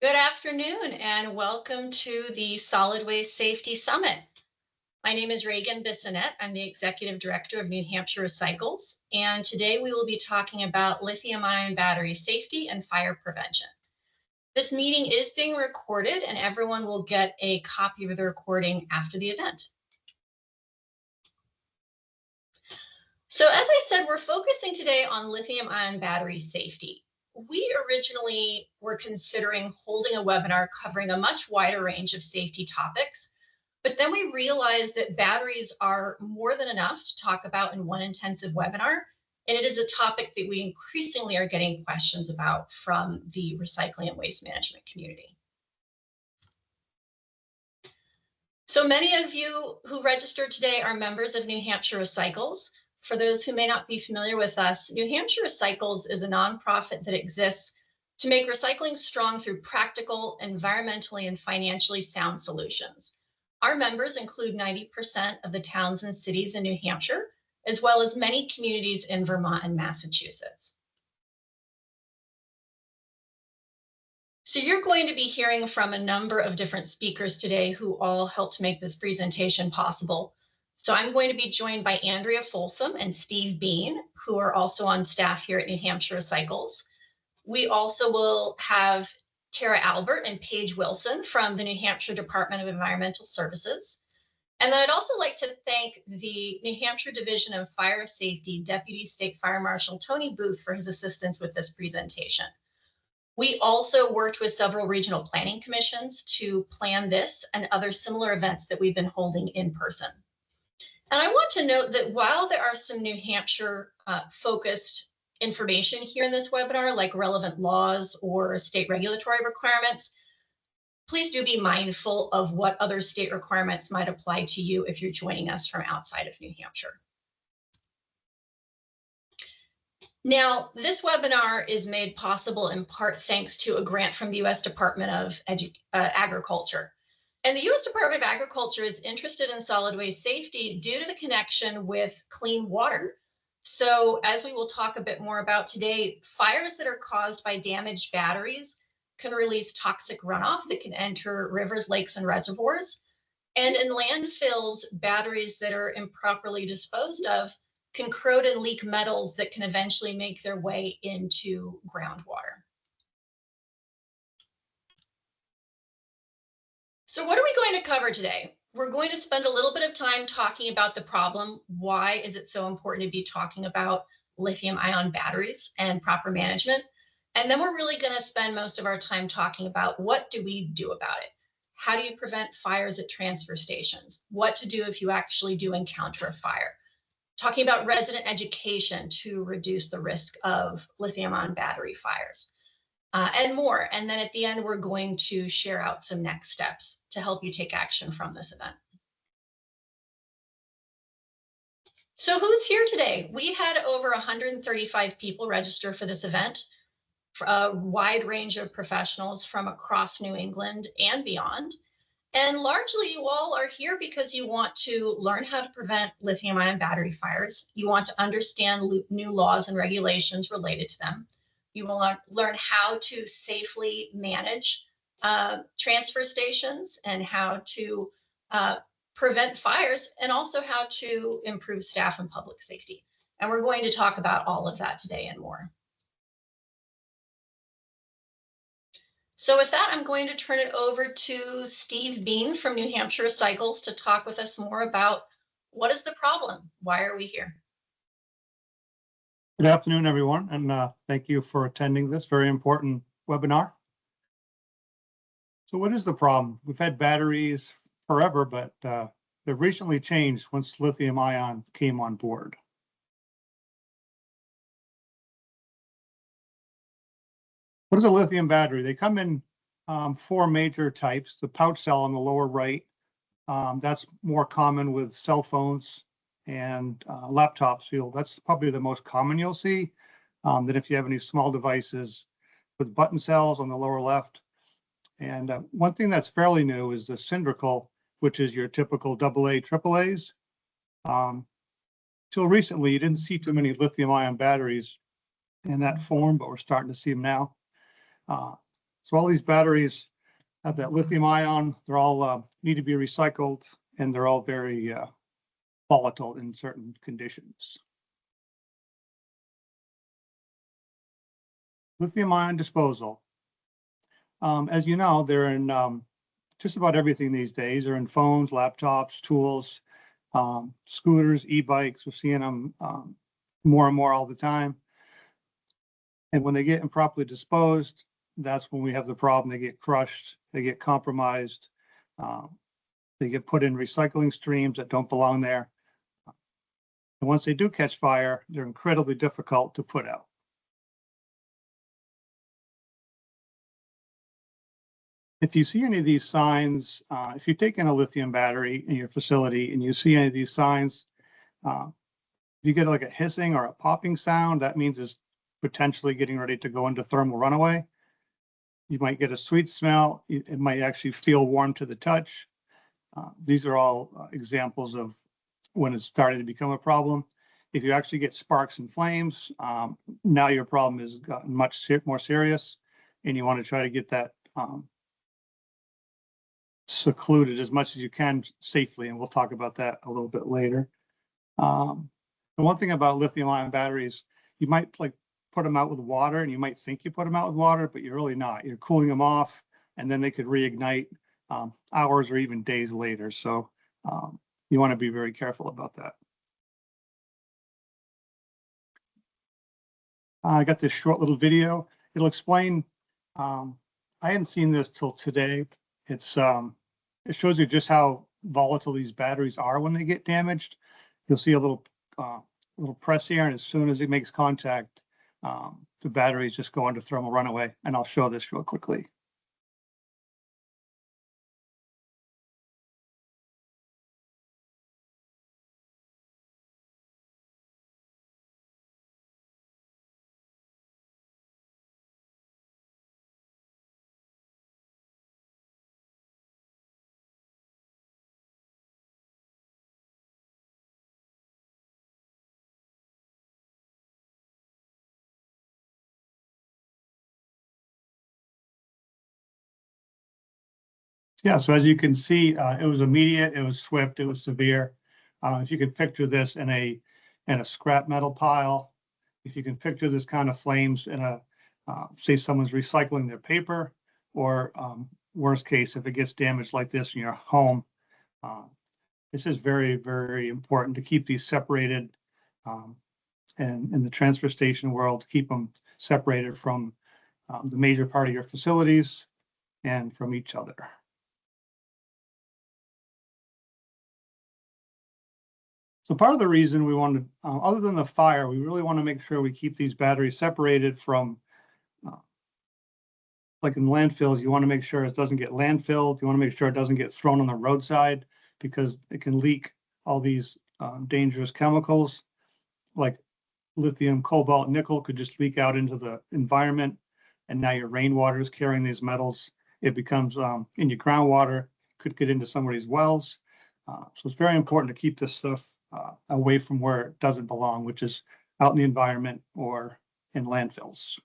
Good afternoon and welcome to the Solid Waste Safety Summit. My name is Reagan Bissonette. I'm the Executive Director of New Hampshire Recycles, and today we will be talking about lithium-ion battery safety and fire prevention. This meeting is being recorded and everyone will get a copy of the recording after the event. So as I said, we're focusing today on lithium-ion battery safety. We originally were considering holding a webinar covering a much wider range of safety topics, but then we realized that batteries are more than enough to talk about in one intensive webinar, and it is a topic that we increasingly are getting questions about from the recycling and waste management community. So many of you who registered today are members of New Hampshire Recycles. For those who may not be familiar with us, New Hampshire Recycles is a nonprofit that exists to make recycling strong through practical, environmentally, and financially sound solutions. Our members include 90% of the towns and cities in New Hampshire, as well as many communities in Vermont and Massachusetts. So you're going to be hearing from a number of different speakers today who all helped make this presentation possible. So I'm going to be joined by Andrea Folsom and Steve Bean, who are also on staff here at New Hampshire Recycles. We also will have Tara Albert and Paige Wilson from the New Hampshire Department of Environmental Services. And then I'd also like to thank the New Hampshire Division of Fire Safety Deputy State Fire Marshal Tony Booth for his assistance with this presentation. We also worked with several regional planning commissions to plan this and other similar events that we've been holding in person. And I want to note that while there are some New Hampshire focused information here in this webinar, like relevant laws or state regulatory requirements, please do be mindful of what other state requirements might apply to you if you're joining us from outside of New Hampshire. Now, this webinar is made possible in part thanks to a grant from the U.S. Department of Agriculture. And the U.S. Department of Agriculture is interested in solid waste safety due to the connection with clean water. So as we will talk a bit more about today, fires that are caused by damaged batteries can release toxic runoff that can enter rivers, lakes, and reservoirs. And in landfills, batteries that are improperly disposed of can corrode and leak metals that can eventually make their way into groundwater. So what are we going to cover today? We're going to spend a little bit of time talking about the problem. Why is it so important to be talking about lithium-ion batteries and proper management? And then we're really going to spend most of our time talking about what do we do about it? How do you prevent fires at transfer stations? What to do if you actually do encounter a fire? Talking about resident education to reduce the risk of lithium-ion battery fires. And more. And then at the end, we're going to share out some next steps to help you take action from this event. So who's here today? We had over 135 people register for this event, for a wide range of professionals from across New England and beyond. And largely you all are here because you want to learn how to prevent lithium-ion battery fires. You want to understand new laws and regulations related to them. You will learn how to safely manage transfer stations and how to prevent fires, and also how to improve staff and public safety. And we're going to talk about all of that today and more. So with that, I'm going to turn it over to Steve Bean from New Hampshire Recycles to talk with us more about what is the problem? Why are we here? Good afternoon, everyone, and thank you for attending this very important webinar. So what is the problem? We've had batteries forever, but they've recently changed once lithium-ion came on board. What is a lithium battery? They come in four major types. The pouch cell on the lower right, that's more common with cell phones and laptops. That's probably the most common you'll see. Then if you have any small devices with button cells on the lower left. And one thing that's fairly new is the cylindrical, which is your typical AA, AAAs. Till recently, you didn't see too many lithium-ion batteries in that form, but we're starting to see them now. So all these batteries have that lithium ion. They're all need to be recycled, and they're all very volatile in certain conditions. Lithium ion disposal. As you know, they're in just about everything these days. They're in phones, laptops, tools, scooters, e-bikes. We're seeing them more and more all the time. And when they get improperly disposed, that's when we have the problem. They get crushed, they get compromised, they get put in recycling streams that don't belong there. And once they do catch fire, they're incredibly difficult to put out. If you see any of these signs, if you take in a lithium battery in your facility and you see any of these signs, if you get like a hissing or a popping sound, that means it's potentially getting ready to go into thermal runaway. You might get a sweet smell. It might actually feel warm to the touch. These are all examples of when it's starting to become a problem. If you actually get sparks and flames, now your problem has gotten much more serious, and you want to try to get that secluded as much as you can safely, and we'll talk about that a little bit later. The one thing about lithium-ion batteries, you might like put them out with water, and you might think you put them out with water, but you're really not. You're cooling them off, and then they could reignite hours or even days later. So you want to be very careful about that. I got this short little video. It'll explain. I hadn't seen this till today. It shows you just how volatile these batteries are when they get damaged. You'll see a little press here, and as soon as it makes contact, the batteries just go into thermal runaway. And I'll show this real quickly. Yeah, so as you can see, it was immediate, it was swift, it was severe. If you can picture this in a scrap metal pile, if you can picture this kind of flames in a, say someone's recycling their paper, or worst case, if it gets damaged like this in your home, this is very, very important to keep these separated, and in the transfer station world, keep them separated from the major part of your facilities and from each other. So part of the reason we wanted, other than the fire, we really want to make sure we keep these batteries separated from, like in landfills, you want to make sure it doesn't get landfilled. You want to make sure it doesn't get thrown on the roadside, because it can leak all these dangerous chemicals, like lithium, cobalt, nickel could just leak out into the environment. And now your rainwater is carrying these metals. It becomes in your groundwater, could get into somebody's wells. So it's very important to keep this stuff away from where it doesn't belong, which is out in the environment or in landfills.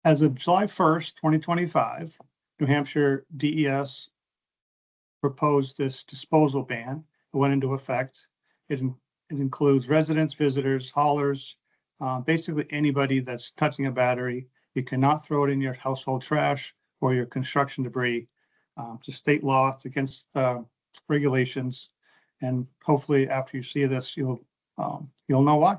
As of July 1st, 2025, New Hampshire DES proposed this disposal ban. It went into effect. It includes residents, visitors, haulers, basically anybody that's touching a battery. You cannot throw it in your household trash or your construction debris. It's a state law. It's against regulations, and hopefully after you see this, you'll know why.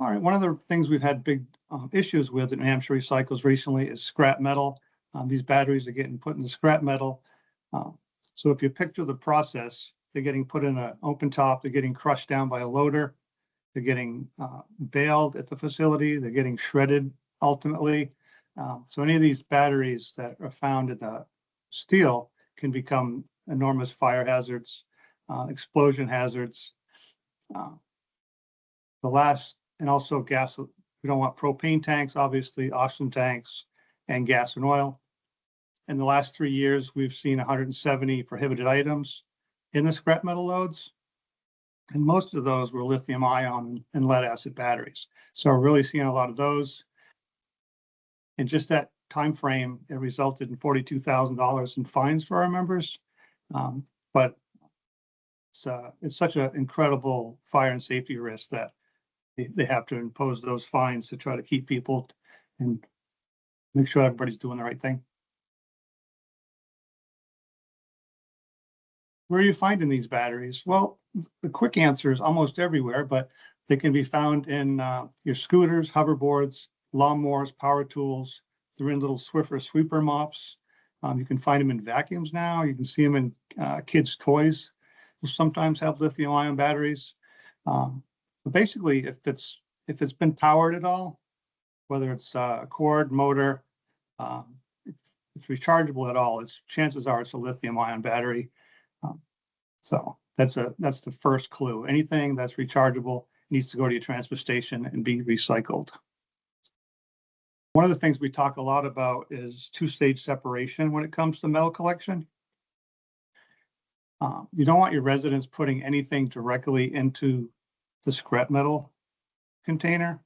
All right, one of the things we've had big issues with in New Hampshire Recycles recently is scrap metal. These batteries are getting put in the scrap metal. So if you picture the process, they're getting put in an open top, they're getting crushed down by a loader, they're getting baled at the facility, they're getting shredded ultimately. So any of these batteries that are found in the steel can become enormous fire hazards, explosion hazards. And also gas. We don't want propane tanks, obviously, oxygen tanks, and gas and oil. In the last 3 years, we've seen 170 prohibited items in the scrap metal loads. And most of those were lithium ion and lead acid batteries. So we're really seeing a lot of those. In just that time frame, it resulted in $42,000 in fines for our members. But it's such an incredible fire and safety risk that they have to impose those fines to try to keep people and make sure everybody's doing the right thing. Where are you finding these batteries? Well, the quick answer is almost everywhere, but they can be found in your scooters, hoverboards, lawnmowers, power tools. They're in little Swiffer sweeper mops. You can find them in vacuums now. You can see them in kids' toys. Will sometimes have lithium-ion batteries. But basically, if it's been powered at all, whether it's a cord, motor, if it's rechargeable at all, chances are it's a lithium-ion battery. So that's the first clue. Anything that's rechargeable needs to go to your transfer station and be recycled. One of the things we talk a lot about is two-stage separation when it comes to metal collection. You don't want your residents putting anything directly into the scrap metal container.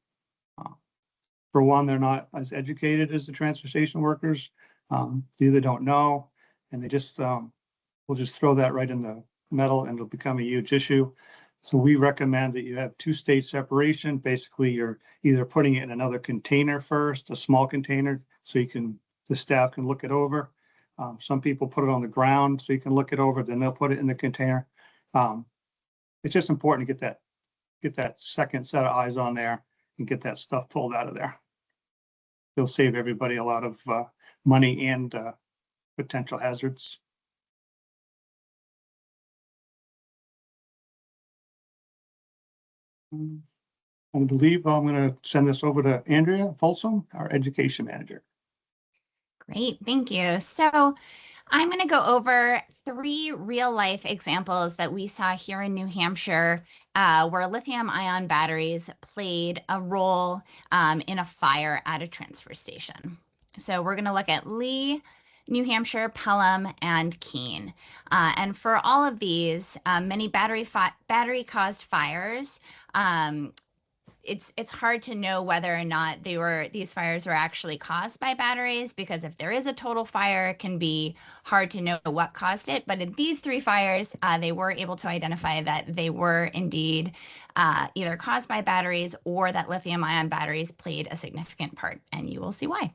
For one, they're not as educated as the transfer station workers. They either don't know, and they just will just throw that right in the metal and it'll become a huge issue. So we recommend that you have two-stage separation. Basically, you're either putting it in another container first, a small container, so the staff can look it over. Some people put it on the ground so you can look it over, then they'll put it in the container. It's just important to get that second set of eyes on there and get that stuff pulled out of there. It'll save everybody a lot of money and potential hazards. I believe I'm going to send this over to Andrea Folsom, our education manager. Great, thank you. So I'm going to go over 3 real-life examples that we saw here in New Hampshire where lithium-ion batteries played a role in a fire at a transfer station. So we're going to look at Lee, New Hampshire, Pelham, and Keene. And for all of these, many battery-caused fires, it's hard to know whether or not these fires were actually caused by batteries, because if there is a total fire, it can be hard to know what caused it. But in these 3 fires, they were able to identify that they were indeed either caused by batteries or that lithium-ion batteries played a significant part, and you will see why.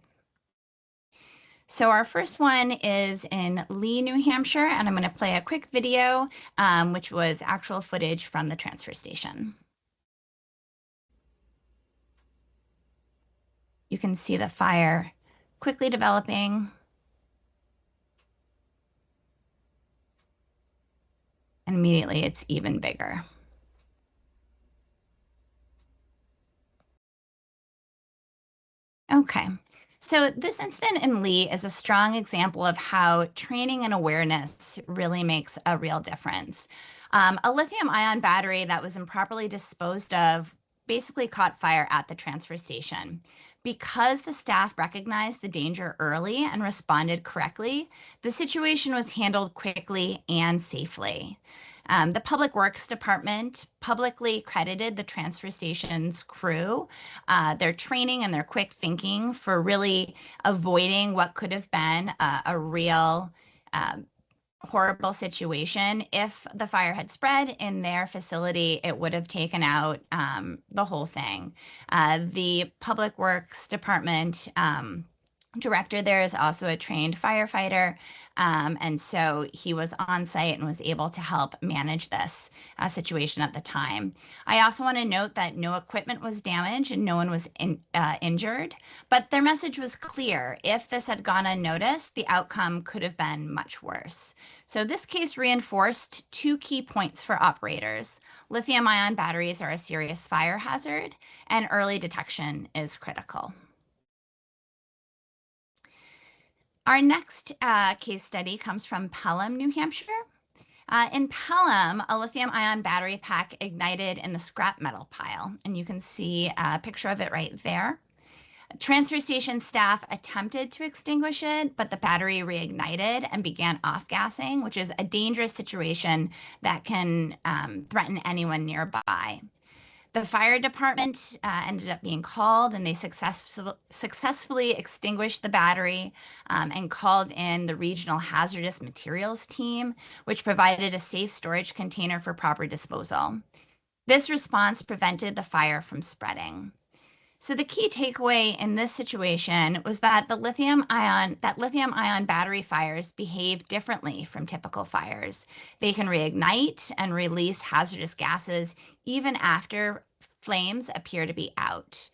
So our first one is in Lee, New Hampshire, and I'm going to play a quick video, which was actual footage from the transfer station. You can see the fire quickly developing. And immediately it's even bigger. Okay, so this incident in Lee is a strong example of how training and awareness really makes a real difference. A lithium-ion battery that was improperly disposed of basically caught fire at the transfer station. Because the staff recognized the danger early and responded correctly, the situation was handled quickly and safely. The Public Works Department publicly credited the transfer station's crew, their training and their quick thinking for really avoiding what could have been a real horrible situation. If the fire had spread in their facility, it would have taken out the whole thing. The Public Works Department director there is also a trained firefighter, and so he was on site and was able to help manage this situation at the time. I also want to note that no equipment was damaged and no one was injured, but their message was clear. If this had gone unnoticed, the outcome could have been much worse. So this case reinforced 2 key points for operators. Lithium-ion batteries are a serious fire hazard, and early detection is critical. Our next case study comes from Pelham, New Hampshire. In Pelham, a lithium-ion battery pack ignited in the scrap metal pile, and you can see a picture of it right there. Transfer station staff attempted to extinguish it, but the battery reignited and began off-gassing, which is a dangerous situation that can threaten anyone nearby. The fire department ended up being called, and they successfully extinguished the battery and called in the regional hazardous materials team, which provided a safe storage container for proper disposal. This response prevented the fire from spreading. So the key takeaway in this situation was that lithium-ion battery fires behave differently from typical fires. They can reignite and release hazardous gases even after flames appear to be out.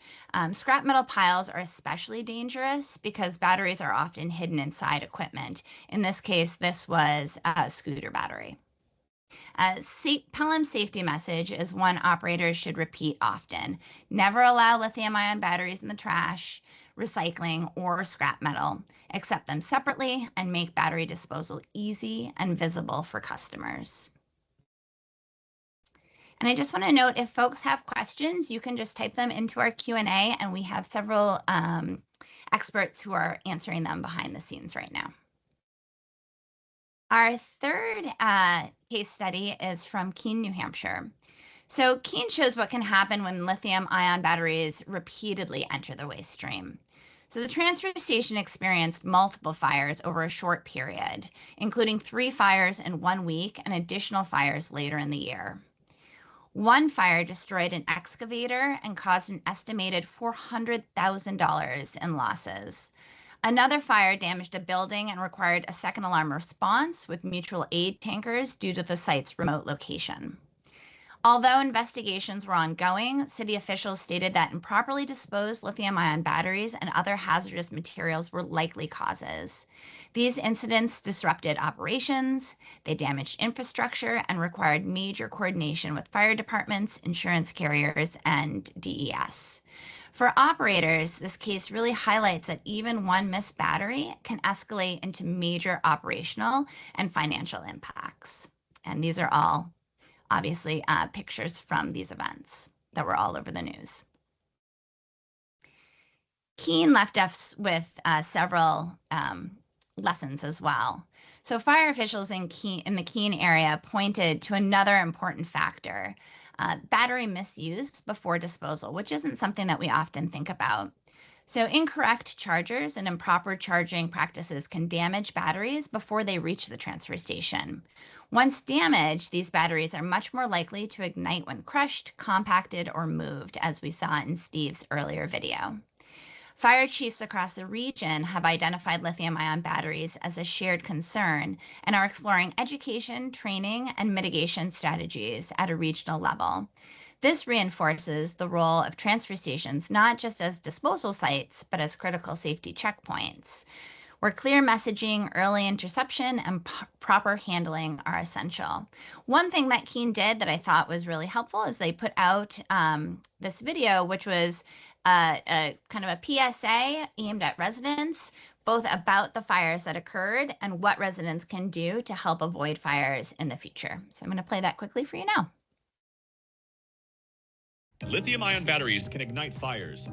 Scrap metal piles are especially dangerous because batteries are often hidden inside equipment. In this case, this was a scooter battery. Pelham's safety message is one operators should repeat often. Never allow lithium-ion batteries in the trash, recycling, or scrap metal. Accept them separately and make battery disposal easy and visible for customers. And I just want to note, if folks have questions, you can just type them into our Q&A, and we have several experts who are answering them behind the scenes right now. Our third case study is from Keene, New Hampshire. So Keene shows what can happen when lithium-ion batteries repeatedly enter the waste stream. So the transfer station experienced multiple fires over a short period, including 3 fires in 1 week and additional fires later in the year. One fire destroyed an excavator and caused an estimated $400,000 in losses. Another fire damaged a building and required a second alarm response with mutual aid tankers due to the site's remote location. Although investigations were ongoing, city officials stated that improperly disposed lithium-ion batteries and other hazardous materials were likely causes. These incidents disrupted operations, they damaged infrastructure, and required major coordination with fire departments, insurance carriers, and DES. For operators, this case really highlights that even one missed battery can escalate into major operational and financial impacts. And these are all, obviously, pictures from these events that were all over the news. Keene left us with several lessons as well. So fire officials in the Keene area pointed to another important factor, battery misuse before disposal, which isn't something that we often think about. So incorrect chargers and improper charging practices can damage batteries before they reach the transfer station. Once damaged, these batteries are much more likely to ignite when crushed, compacted, or moved, as we saw in Steve's earlier video. Fire chiefs across the region have identified lithium-ion batteries as a shared concern and are exploring education, training, and mitigation strategies at a regional level. This reinforces the role of transfer stations not just as disposal sites, but as critical safety checkpoints, where clear messaging, early interception, and proper handling are essential. One thing that Keene did that I thought was really helpful is they put out this video, which was a kind of a PSA aimed at residents, both about the fires that occurred and what residents can do to help avoid fires in the future. So I'm going to play that quickly for you now. Lithium-ion batteries can ignite fires.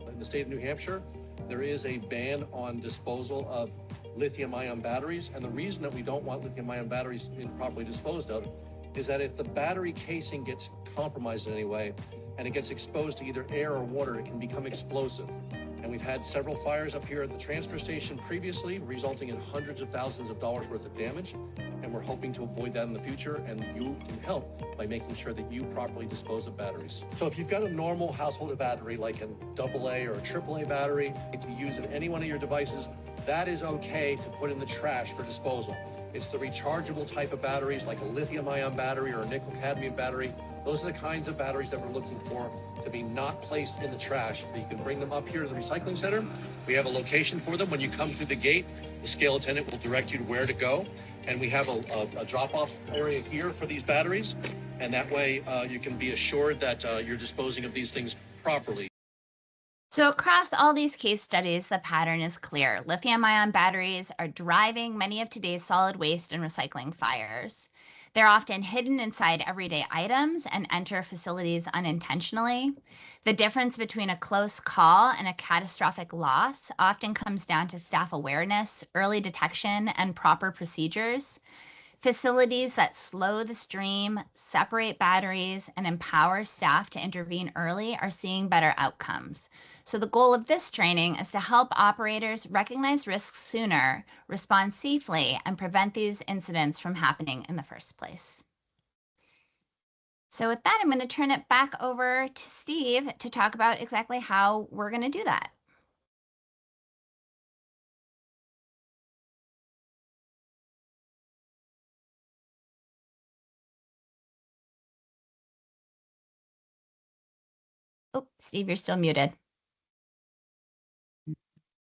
In the state of New Hampshire, there is a ban on disposal of lithium-ion batteries. And the reason that we don't want lithium-ion batteries improperly disposed of is that if the battery casing gets compromised in any way and it gets exposed to either air or water, it can become explosive. And we've had several fires up here at the transfer station previously, resulting in hundreds of thousands of dollars worth of damage. And we're hoping to avoid that in the future, and you can help by making sure that you properly dispose of batteries. So if you've got a normal household battery, like an AA or a AAA battery, if you use it in any one of your devices, that is okay to put in the trash for disposal. It's the rechargeable type of batteries, like a lithium-ion battery or a nickel-cadmium battery. Those are the kinds of batteries that we're looking for to be not placed in the trash. You can bring them up here to the recycling center. We have a location for them. When you come through the gate, the scale attendant will direct you to where to go. And we have a drop-off area here for these batteries. And that way you can be assured that you're disposing of these things properly. So across all these case studies, the pattern is clear. Lithium-ion batteries are driving many of today's solid waste and recycling fires. They're often hidden inside everyday items and enter facilities unintentionally. The difference between a close call and a catastrophic loss often comes down to staff awareness, early detection, and proper procedures. Facilities that slow the stream, separate batteries, and empower staff to intervene early are seeing better outcomes. So the goal of this training is to help operators recognize risks sooner, respond safely, and prevent these incidents from happening in the first place. So with that, I'm going to turn it back over to Steve to talk about exactly how we're going to do that. Oh, Steve, you're still muted.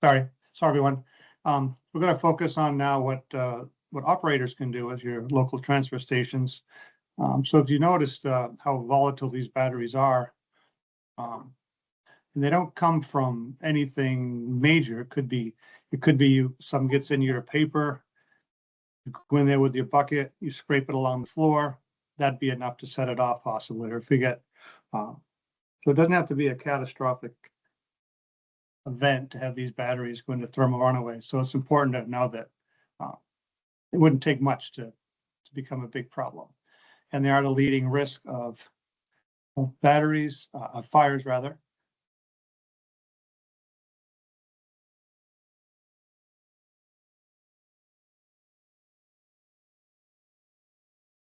Sorry, everyone. We're going to focus on now what operators can do as your local transfer stations. So if you noticed how volatile these batteries are, and they don't come from anything major. It could be some gets in your paper. You go in there with your bucket, you scrape it along the floor. That'd be enough to set it off possibly, or if you get. So it doesn't have to be a catastrophic event to have these batteries go into thermal runaway. So it's important to know that it wouldn't take much to become a big problem. And they are the leading risk of batteries, of fires rather.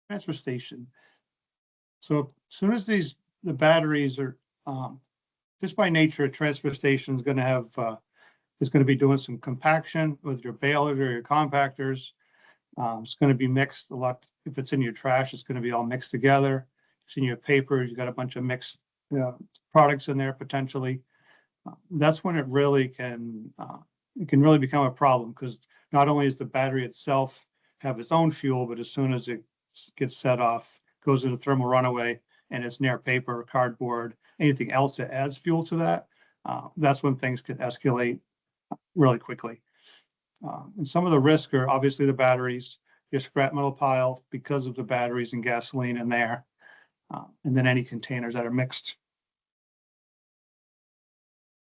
Transfer station. So as soon as the batteries are, just by nature, a transfer station is going to have, is going to be doing some compaction with your balers or your compactors. It's going to be mixed a lot. If it's in your trash, it's going to be all mixed together. If it's in your paper, you've got a bunch of mixed products in there potentially. That's when it really can, it can really become a problem, because not only does the battery itself have its own fuel, but as soon as it gets set off, goes into thermal runaway, and it's near paper, cardboard, anything else that adds fuel to that, that's when things can escalate really quickly. And some of the risks are obviously the batteries, your scrap metal pile because of the batteries and gasoline in there, and then any containers that are mixed.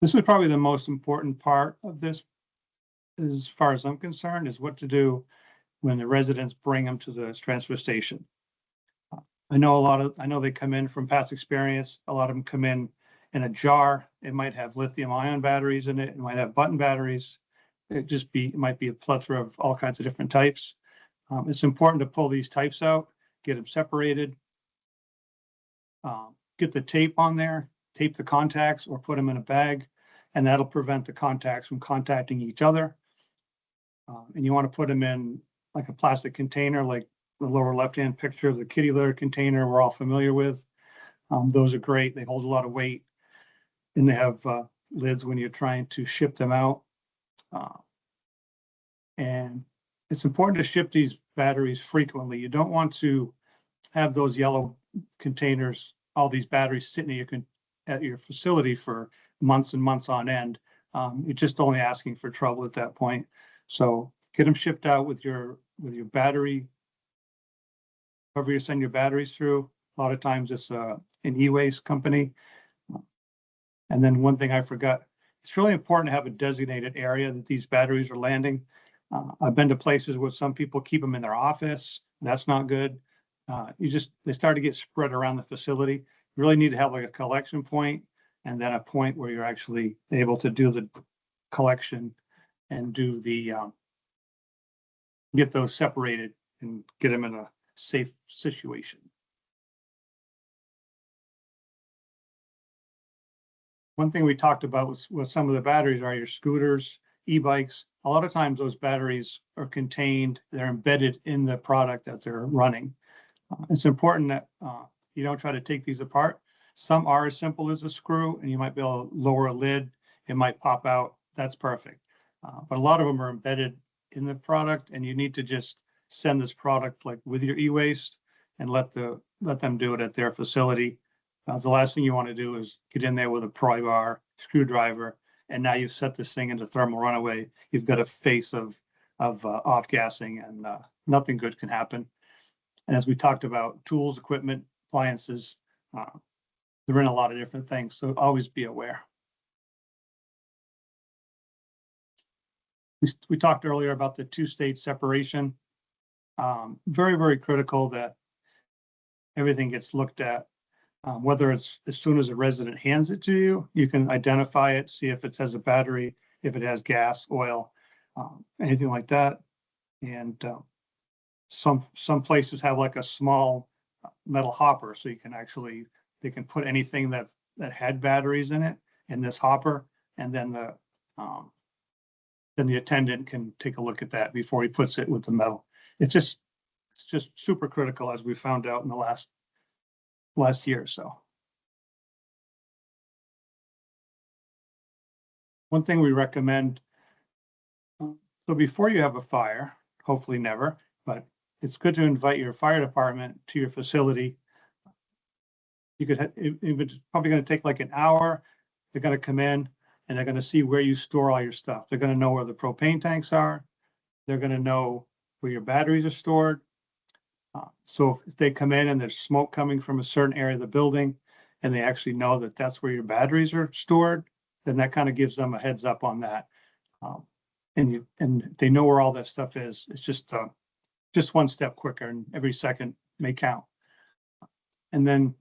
This is probably the most important part of this, as far as I'm concerned, is what to do when the residents bring them to the transfer station. I know they come in from past experience. A lot of them come in a jar. It might have lithium-ion batteries in it. It might have button batteries. It might be a plethora of all kinds of different types. It's important to pull these types out, get them separated, get the tape on there, tape the contacts, or put them in a bag, and that'll prevent the contacts from contacting each other. And you want to put them in like a plastic container, like the lower left-hand picture of the kitty litter container we're all familiar with. Those are great. They hold a lot of weight, and they have lids when you're trying to ship them out. And it's important to ship these batteries frequently. You don't want to have those yellow containers, all these batteries sitting at your facility for months and months on end. You're just only asking for trouble at that point. So get them shipped out with your battery, however you send your batteries through. A lot of times it's an e-waste company. And then one thing I forgot, it's really important to have a designated area that these batteries are landing. I've been to places where some people keep them in their office. That's not good. They start to get spread around the facility. You really need to have like a collection point, and then a point where you're actually able to do the collection and do the get those separated and get them in a safe situation. One thing we talked about with some of the batteries are your scooters, e-bikes. A lot of times those batteries are contained, they're embedded in the product that they're running. It's important that you don't try to take these apart. Some are as simple as a screw, and you might be able to lower a lid. It might pop out. That's perfect. But a lot of them are embedded in the product, and you need to just send this product like with your e-waste and let them do it at their facility. The last thing you want to do is get in there with a pry bar, screwdriver, and now you've set this thing into thermal runaway. You've got a face of off-gassing, and nothing good can happen. And as we talked about, tools, equipment, appliances, they're in a lot of different things, so always be aware. We talked earlier about the two-stage separation. Very, very critical that everything gets looked at, whether it's as soon as a resident hands it to you, you can identify it, see if it has a battery, if it has gas, oil, anything like that. And some places have like a small metal hopper, so you can actually, they can put anything that had batteries in it in this hopper, and then the attendant can take a look at that before he puts it with the metal. It's just super critical, as we found out in the last year or so. One thing we recommend, so before you have a fire, hopefully never, but it's good to invite your fire department to your facility. You could, it's probably going to take like an hour. They're going to come in and they're going to see where you store all your stuff. They're going to know where the propane tanks are. They're going to know where your batteries are stored. So if they come in and there's smoke coming from a certain area of the building, and they actually know that that's where your batteries are stored, then that kind of gives them a heads up on that. And they know where all that stuff is. It's just one step quicker, and every second may count. And then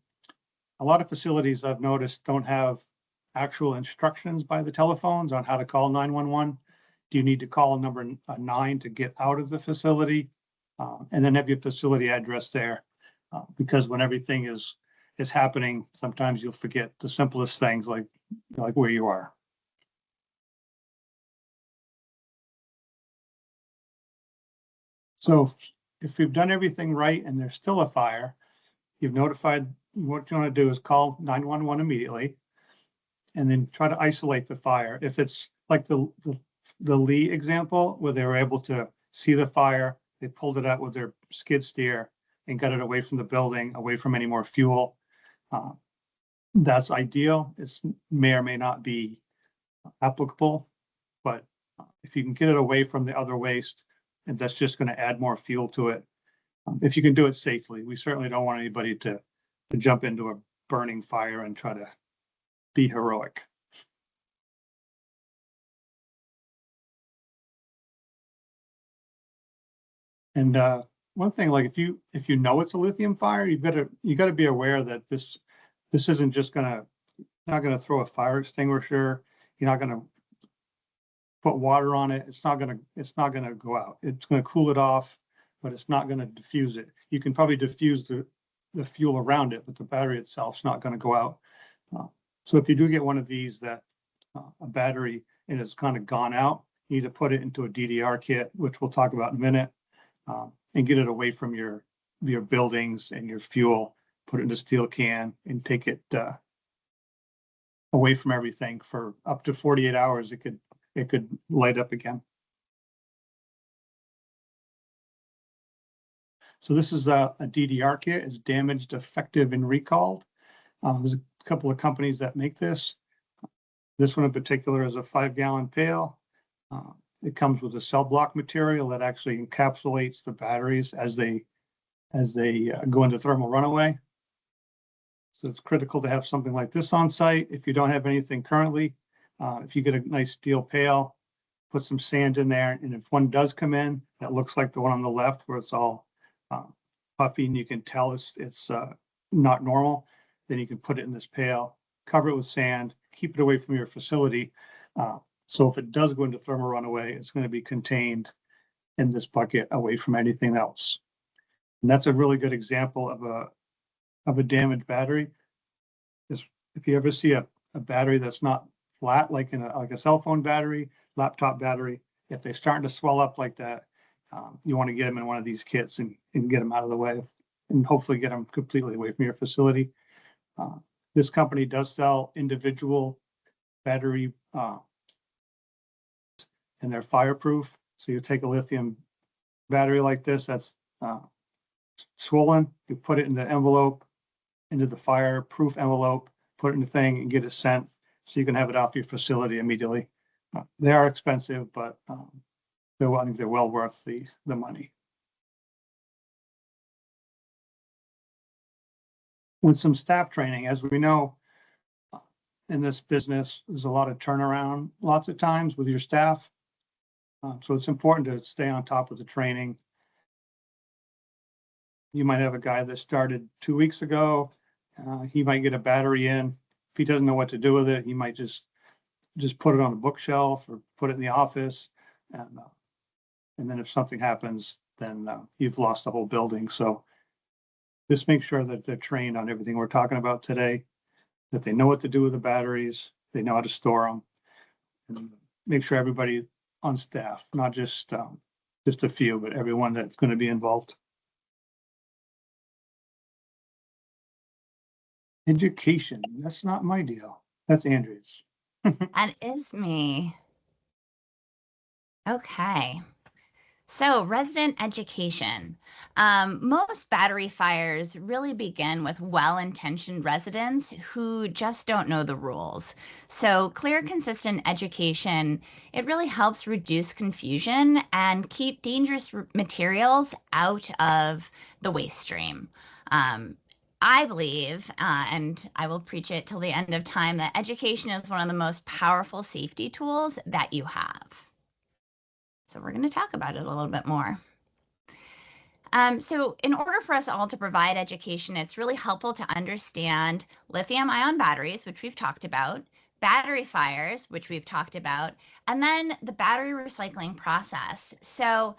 a lot of facilities I've noticed don't have actual instructions by the telephones on how to call 911. Do you need to call a number 9 to get out of the facility? And then have your facility address there, because when everything is happening, sometimes you'll forget the simplest things like where you are. So if you've done everything right and there's still a fire, you've notified, what you want to do is call 911 immediately, and then try to isolate the fire. If it's like the Lee example, where they were able to see the fire, they pulled it out with their skid steer and got it away from the building, away from any more fuel. That's ideal. It may or may not be applicable, but if you can get it away from the other waste, and that's just going to add more fuel to it. If you can do it safely, we certainly don't want anybody to jump into a burning fire and try to be heroic. And one thing, like if you know it's a lithium fire, you got to be aware that this isn't just not gonna throw a fire extinguisher. You're not gonna put water on it. It's not gonna go out. It's gonna cool it off, but it's not gonna diffuse it. You can probably diffuse the fuel around it, but the battery itself is not gonna go out. So if you do get one of these that a battery and it's kind of gone out, you need to put it into a DDR kit, which we'll talk about in a minute. And get it away from your buildings and your fuel, put it in a steel can and take it away from everything for up to 48 hours. It could light up again. So this is a DDR kit. It's damaged, defective, and recalled. There's a couple of companies that make this. This one in particular is a 5-gallon pail. It comes with a cell block material that actually encapsulates the batteries as they go into thermal runaway. So it's critical to have something like this on site. If you don't have anything currently, if you get a nice steel pail, put some sand in there, and if one does come in that looks like the one on the left where it's all puffy and you can tell it's not normal, then you can put it in this pail, cover it with sand, keep it away from your facility. So if it does go into thermal runaway, it's going to be contained in this bucket away from anything else. And that's a really good example of a damaged battery. If you ever see a battery that's not flat, like a cell phone battery, laptop battery, if they're starting to swell up like that, you want to get them in one of these kits and get them out of the way, and hopefully get them completely away from your facility. This company does sell individual battery and they're fireproof. So you take a lithium battery like this that's swollen, you put it in the envelope, into the fireproof envelope, put it in the thing and get it sent so you can have it off your facility immediately. They are expensive, but I think they're well worth the money. with some staff training. As we know, in this business, there's a lot of turnaround lots of times with your staff. So it's important to stay on top of the training. You might have a guy that started 2 weeks ago. He might get a battery in. If he doesn't know what to do with it, he might just put it on a bookshelf or put it in the office. And then if something happens, then you've lost the whole building. So just make sure that they're trained on everything we're talking about today, that they know what to do with the batteries, they know how to store them, and make sure everybody on staff, not just a few, but everyone that's going to be involved. Education, that's not my deal. That's Andrea's. That is me. Okay. So resident education. Most battery fires really begin with well-intentioned residents who just don't know the rules. So clear, consistent education, it really helps reduce confusion and keep dangerous materials out of the waste stream. I believe, and I will preach it till the end of time, that education is one of the most powerful safety tools that you have. So we're going to talk about it a little bit more. So in order for us all to provide education, it's really helpful to understand lithium-ion batteries, which we've talked about, battery fires, which we've talked about, and then the battery recycling process. So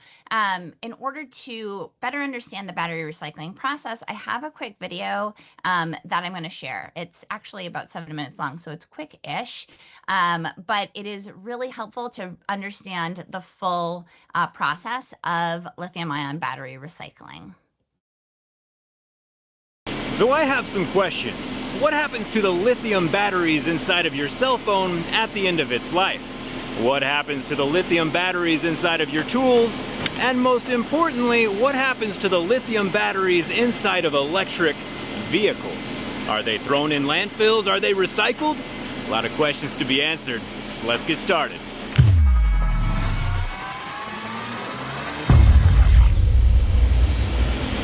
in order to better understand the battery recycling process, I have a quick video that I'm going to share. It's actually about 7 minutes long, so it's quick-ish, but it is really helpful to understand the full process of lithium-ion battery recycling. So I have some questions. What happens to the lithium batteries inside of your cell phone at the end of its life? What happens to the lithium batteries inside of your tools? And most importantly, what happens to the lithium batteries inside of electric vehicles? Are they thrown in landfills? Are they recycled? A lot of questions to be answered. Let's get started.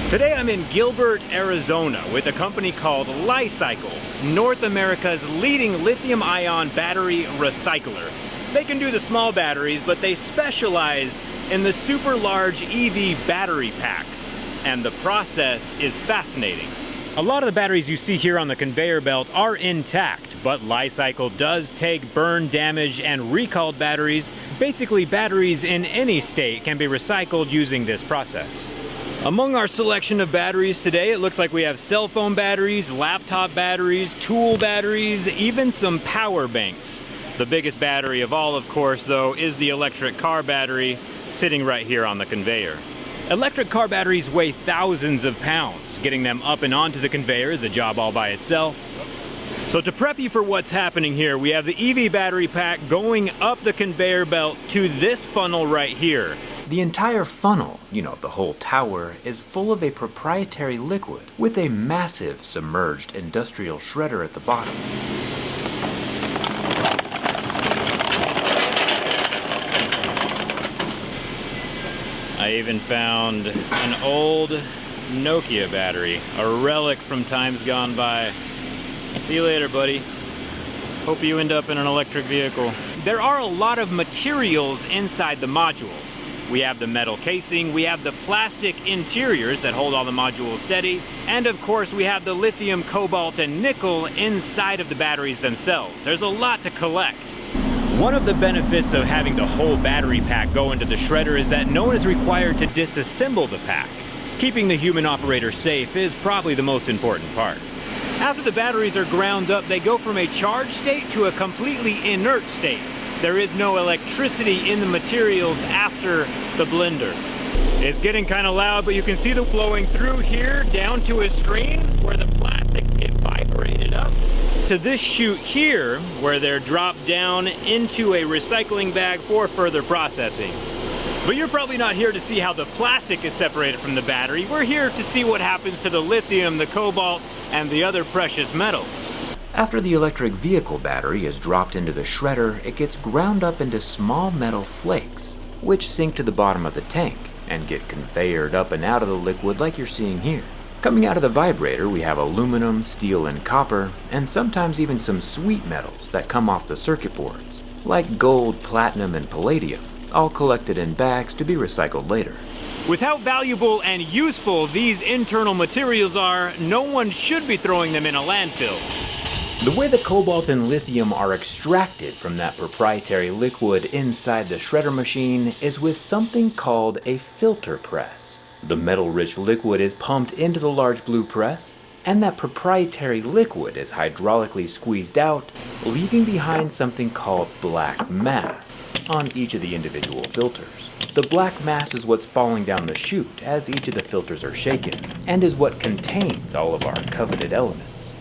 Today I'm in Gilbert, Arizona with a company called Li-Cycle, North America's leading lithium-ion battery recycler. They can do the small batteries, but they specialize in the super large EV battery packs, and the process is fascinating. A lot of the batteries you see here on the conveyor belt are intact, but Li-Cycle does take burn, damaged, and recalled batteries. Basically, batteries in any state can be recycled using this process. Among our selection of batteries today, it looks like we have cell phone batteries, laptop batteries, tool batteries, even some power banks. The biggest battery of all, of course, though, is the electric car battery sitting right here on the conveyor. Electric car batteries weigh thousands of pounds. Getting them up and onto the conveyor is a job all by itself. So to prep you for what's happening here, we have the EV battery pack going up the conveyor belt to this funnel right here. The entire funnel, the whole tower, is full of a proprietary liquid with a massive submerged industrial shredder at the bottom. I even found an old Nokia battery, a relic from times gone by. See you later, buddy. Hope you end up in an electric vehicle. There are a lot of materials inside the modules. We have the metal casing, we have the plastic interiors that hold all the modules steady, and of course we have the lithium, cobalt, and nickel inside of the batteries themselves. There's a lot to collect. One of the benefits of having the whole battery pack go into the shredder is that no one is required to disassemble the pack. Keeping the human operator safe is probably the most important part. After the batteries are ground up, they go from a charged state to a completely inert state. There is no electricity in the materials after the blender. It's getting kind of loud, but you can see them flowing through here down to a screen where the plastics get vibrated up to this chute here where they're dropped down into a recycling bag for further processing. But you're probably not here to see how the plastic is separated from the battery. We're here to see what happens to the lithium, the cobalt, and the other precious metals. After the electric vehicle battery is dropped into the shredder, it gets ground up into small metal flakes, which sink to the bottom of the tank and get conveyored up and out of the liquid like you're seeing here. Coming out of the vibrator, we have aluminum, steel, and copper, and sometimes even some sweet metals that come off the circuit boards, like gold, platinum, and palladium, all collected in bags to be recycled later. With how valuable and useful these internal materials are, no one should be throwing them in a landfill. The way the cobalt and lithium are extracted from that proprietary liquid inside the shredder machine is with something called a filter press. The metal-rich liquid is pumped into the large blue press, and that proprietary liquid is hydraulically squeezed out, leaving behind something called black mass on each of the individual filters. The black mass is what's falling down the chute as each of the filters are shaken, and is what contains all of our coveted elements.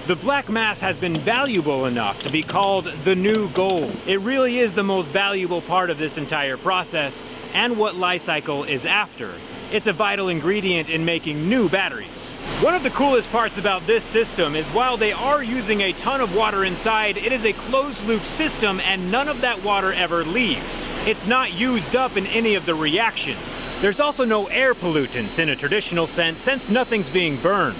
The black mass has been valuable enough to be called the new gold. It really is the most valuable part of this entire process and what Li-Cycle is after. It's a vital ingredient in making new batteries. One of the coolest parts about this system is while they are using a ton of water inside, it is a closed loop system and none of that water ever leaves. It's not used up in any of the reactions. There's also no air pollutants in a traditional sense since nothing's being burned.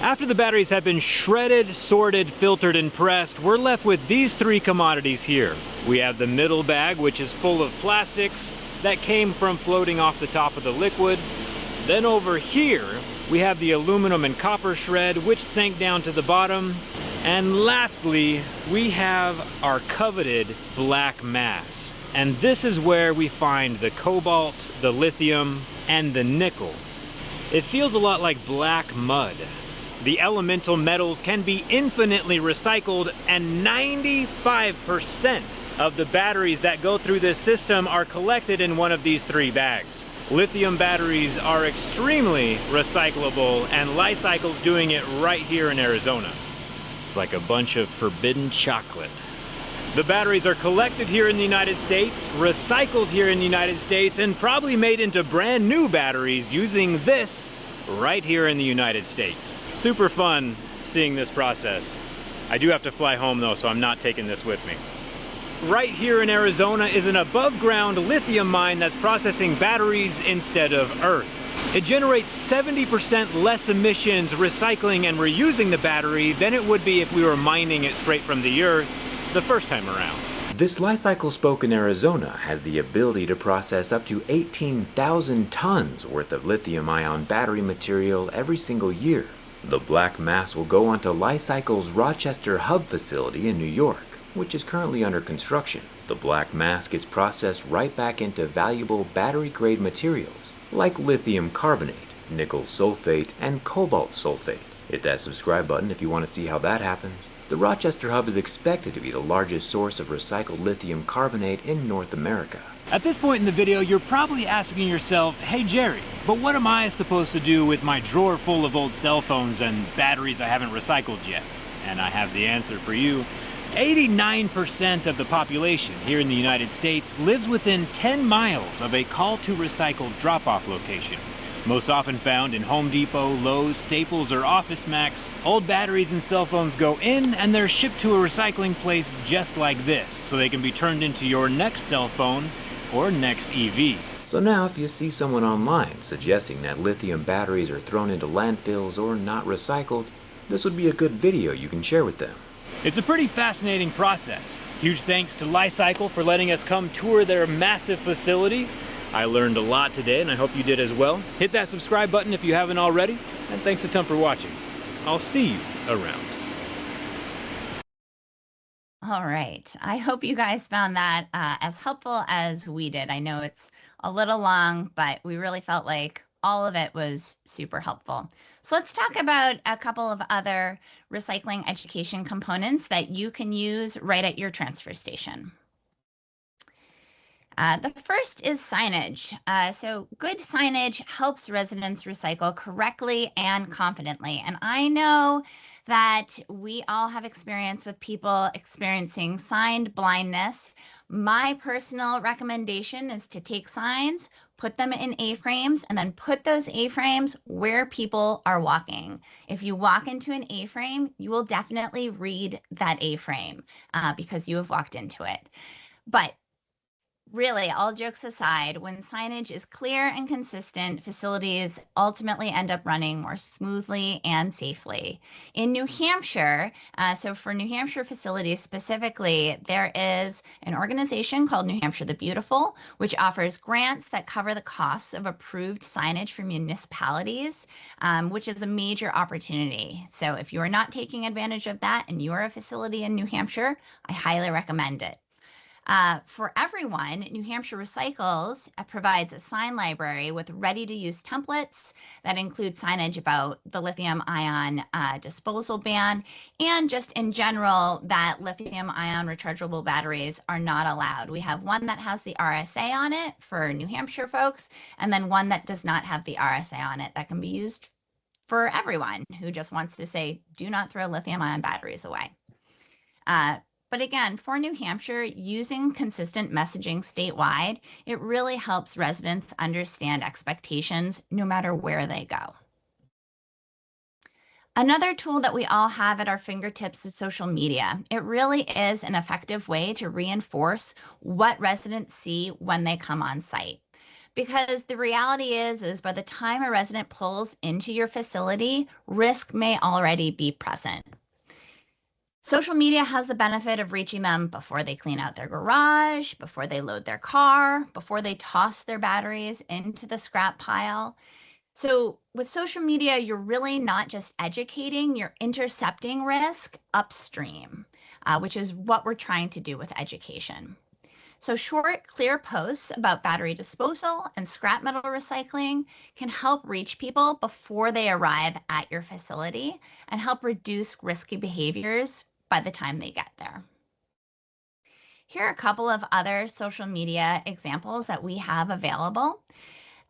After the batteries have been shredded, sorted, filtered, and pressed, we're left with these three commodities here. We have the middle bag, which is full of plastics that came from floating off the top of the liquid. Then over here, we have the aluminum and copper shred, which sank down to the bottom. And lastly, we have our coveted black mass. And this is where we find the cobalt, the lithium, and the nickel. It feels a lot like black mud. The elemental metals can be infinitely recycled, and 95% of the batteries that go through this system are collected in one of these three bags. Lithium batteries are extremely recyclable, and Li-Cycle's doing it right here in Arizona. It's like a bunch of forbidden chocolate. The batteries are collected here in the United States, recycled here in the United States, and probably made into brand new batteries using this right here in the United States. Super fun seeing this process. I do have to fly home though, so I'm not taking this with me. Right here in Arizona is an above ground lithium mine that's processing batteries instead of earth. It generates 70% less emissions recycling and reusing the battery than it would be if we were mining it straight from the earth the first time around. This Li-Cycle spoke in Arizona has the ability to process up to 18,000 tons worth of lithium-ion battery material every single year. The black mass will go onto Li-Cycle's Rochester hub facility in New York, which is currently under construction. The black mass gets processed right back into valuable battery-grade materials like lithium carbonate, nickel sulfate, and cobalt sulfate. Hit that subscribe button if you want to see how that happens. The Rochester hub is expected to be the largest source of recycled lithium carbonate in North America. At this point in the video, you're probably asking yourself, hey Jerry, but what am I supposed to do with my drawer full of old cell phones and batteries I haven't recycled yet? And I have the answer for you. 89% of the population here in the United States lives within 10 miles of a call to recycle drop-off location. Most often found in Home Depot, Lowe's, Staples, or Office Max, old batteries and cell phones go in and they're shipped to a recycling place just like this, so they can be turned into your next cell phone or next EV. So now if you see someone online suggesting that lithium batteries are thrown into landfills or not recycled, this would be a good video you can share with them. It's a pretty fascinating process. Huge thanks to Li-Cycle for letting us come tour their massive facility. I learned a lot today, and I hope you did as well. Hit that subscribe button if you haven't already, and thanks a ton for watching. I'll see you around. All right. I hope you guys found that as helpful as we did. I know it's a little long, but we really felt like all of it was super helpful. So let's talk about a couple of other recycling education components that you can use right at your transfer station. The first is signage. So good signage helps residents recycle correctly and confidently. And I know that we all have experience with people experiencing sign blindness. My personal recommendation is to take signs, put them in A-frames, and then put those A-frames where people are walking. If you walk into an A-frame, you will definitely read that A-frame because you have walked into it. But really, all jokes aside, when signage is clear and consistent, facilities ultimately end up running more smoothly and safely. In New Hampshire, so for New Hampshire facilities specifically, there is an organization called New Hampshire the Beautiful, which offers grants that cover the costs of approved signage for municipalities, which is a major opportunity. So if you are not taking advantage of that and you are a facility in New Hampshire, I highly recommend it. For everyone, New Hampshire Recycles provides a sign library with ready-to-use templates that include signage about the lithium-ion disposal ban, and just in general that lithium-ion rechargeable batteries are not allowed. We have one that has the RSA on it for New Hampshire folks, and then one that does not have the RSA on it that can be used for everyone who just wants to say, do not throw lithium-ion batteries away. But again, for New Hampshire, using consistent messaging statewide, it really helps residents understand expectations no matter where they go. Another tool that we all have at our fingertips is social media. It really is an effective way to reinforce what residents see when they come on site. Because the reality is by the time a resident pulls into your facility, risk may already be present. Social media has the benefit of reaching them before they clean out their garage, before they load their car, before they toss their batteries into the scrap pile. So with social media, you're really not just educating, you're intercepting risk upstream, which is what we're trying to do with education. So short, clear posts about battery disposal and scrap metal recycling can help reach people before they arrive at your facility and help reduce risky behaviors by the time they get there. Here are a couple of other social media examples that we have available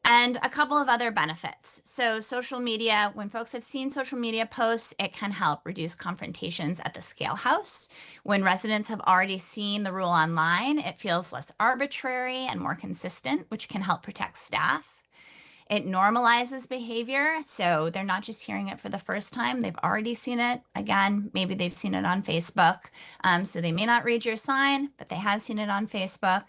and a couple of other benefits. So social media, when folks have seen social media posts, it can help reduce confrontations at the scale house. When residents have already seen the rule online, it feels less arbitrary and more consistent, which can help protect staff. It normalizes behavior, so they're not just hearing it for the first time, they've already seen it. Again, maybe they've seen it on Facebook, so they may not read your sign, but they have seen it on Facebook.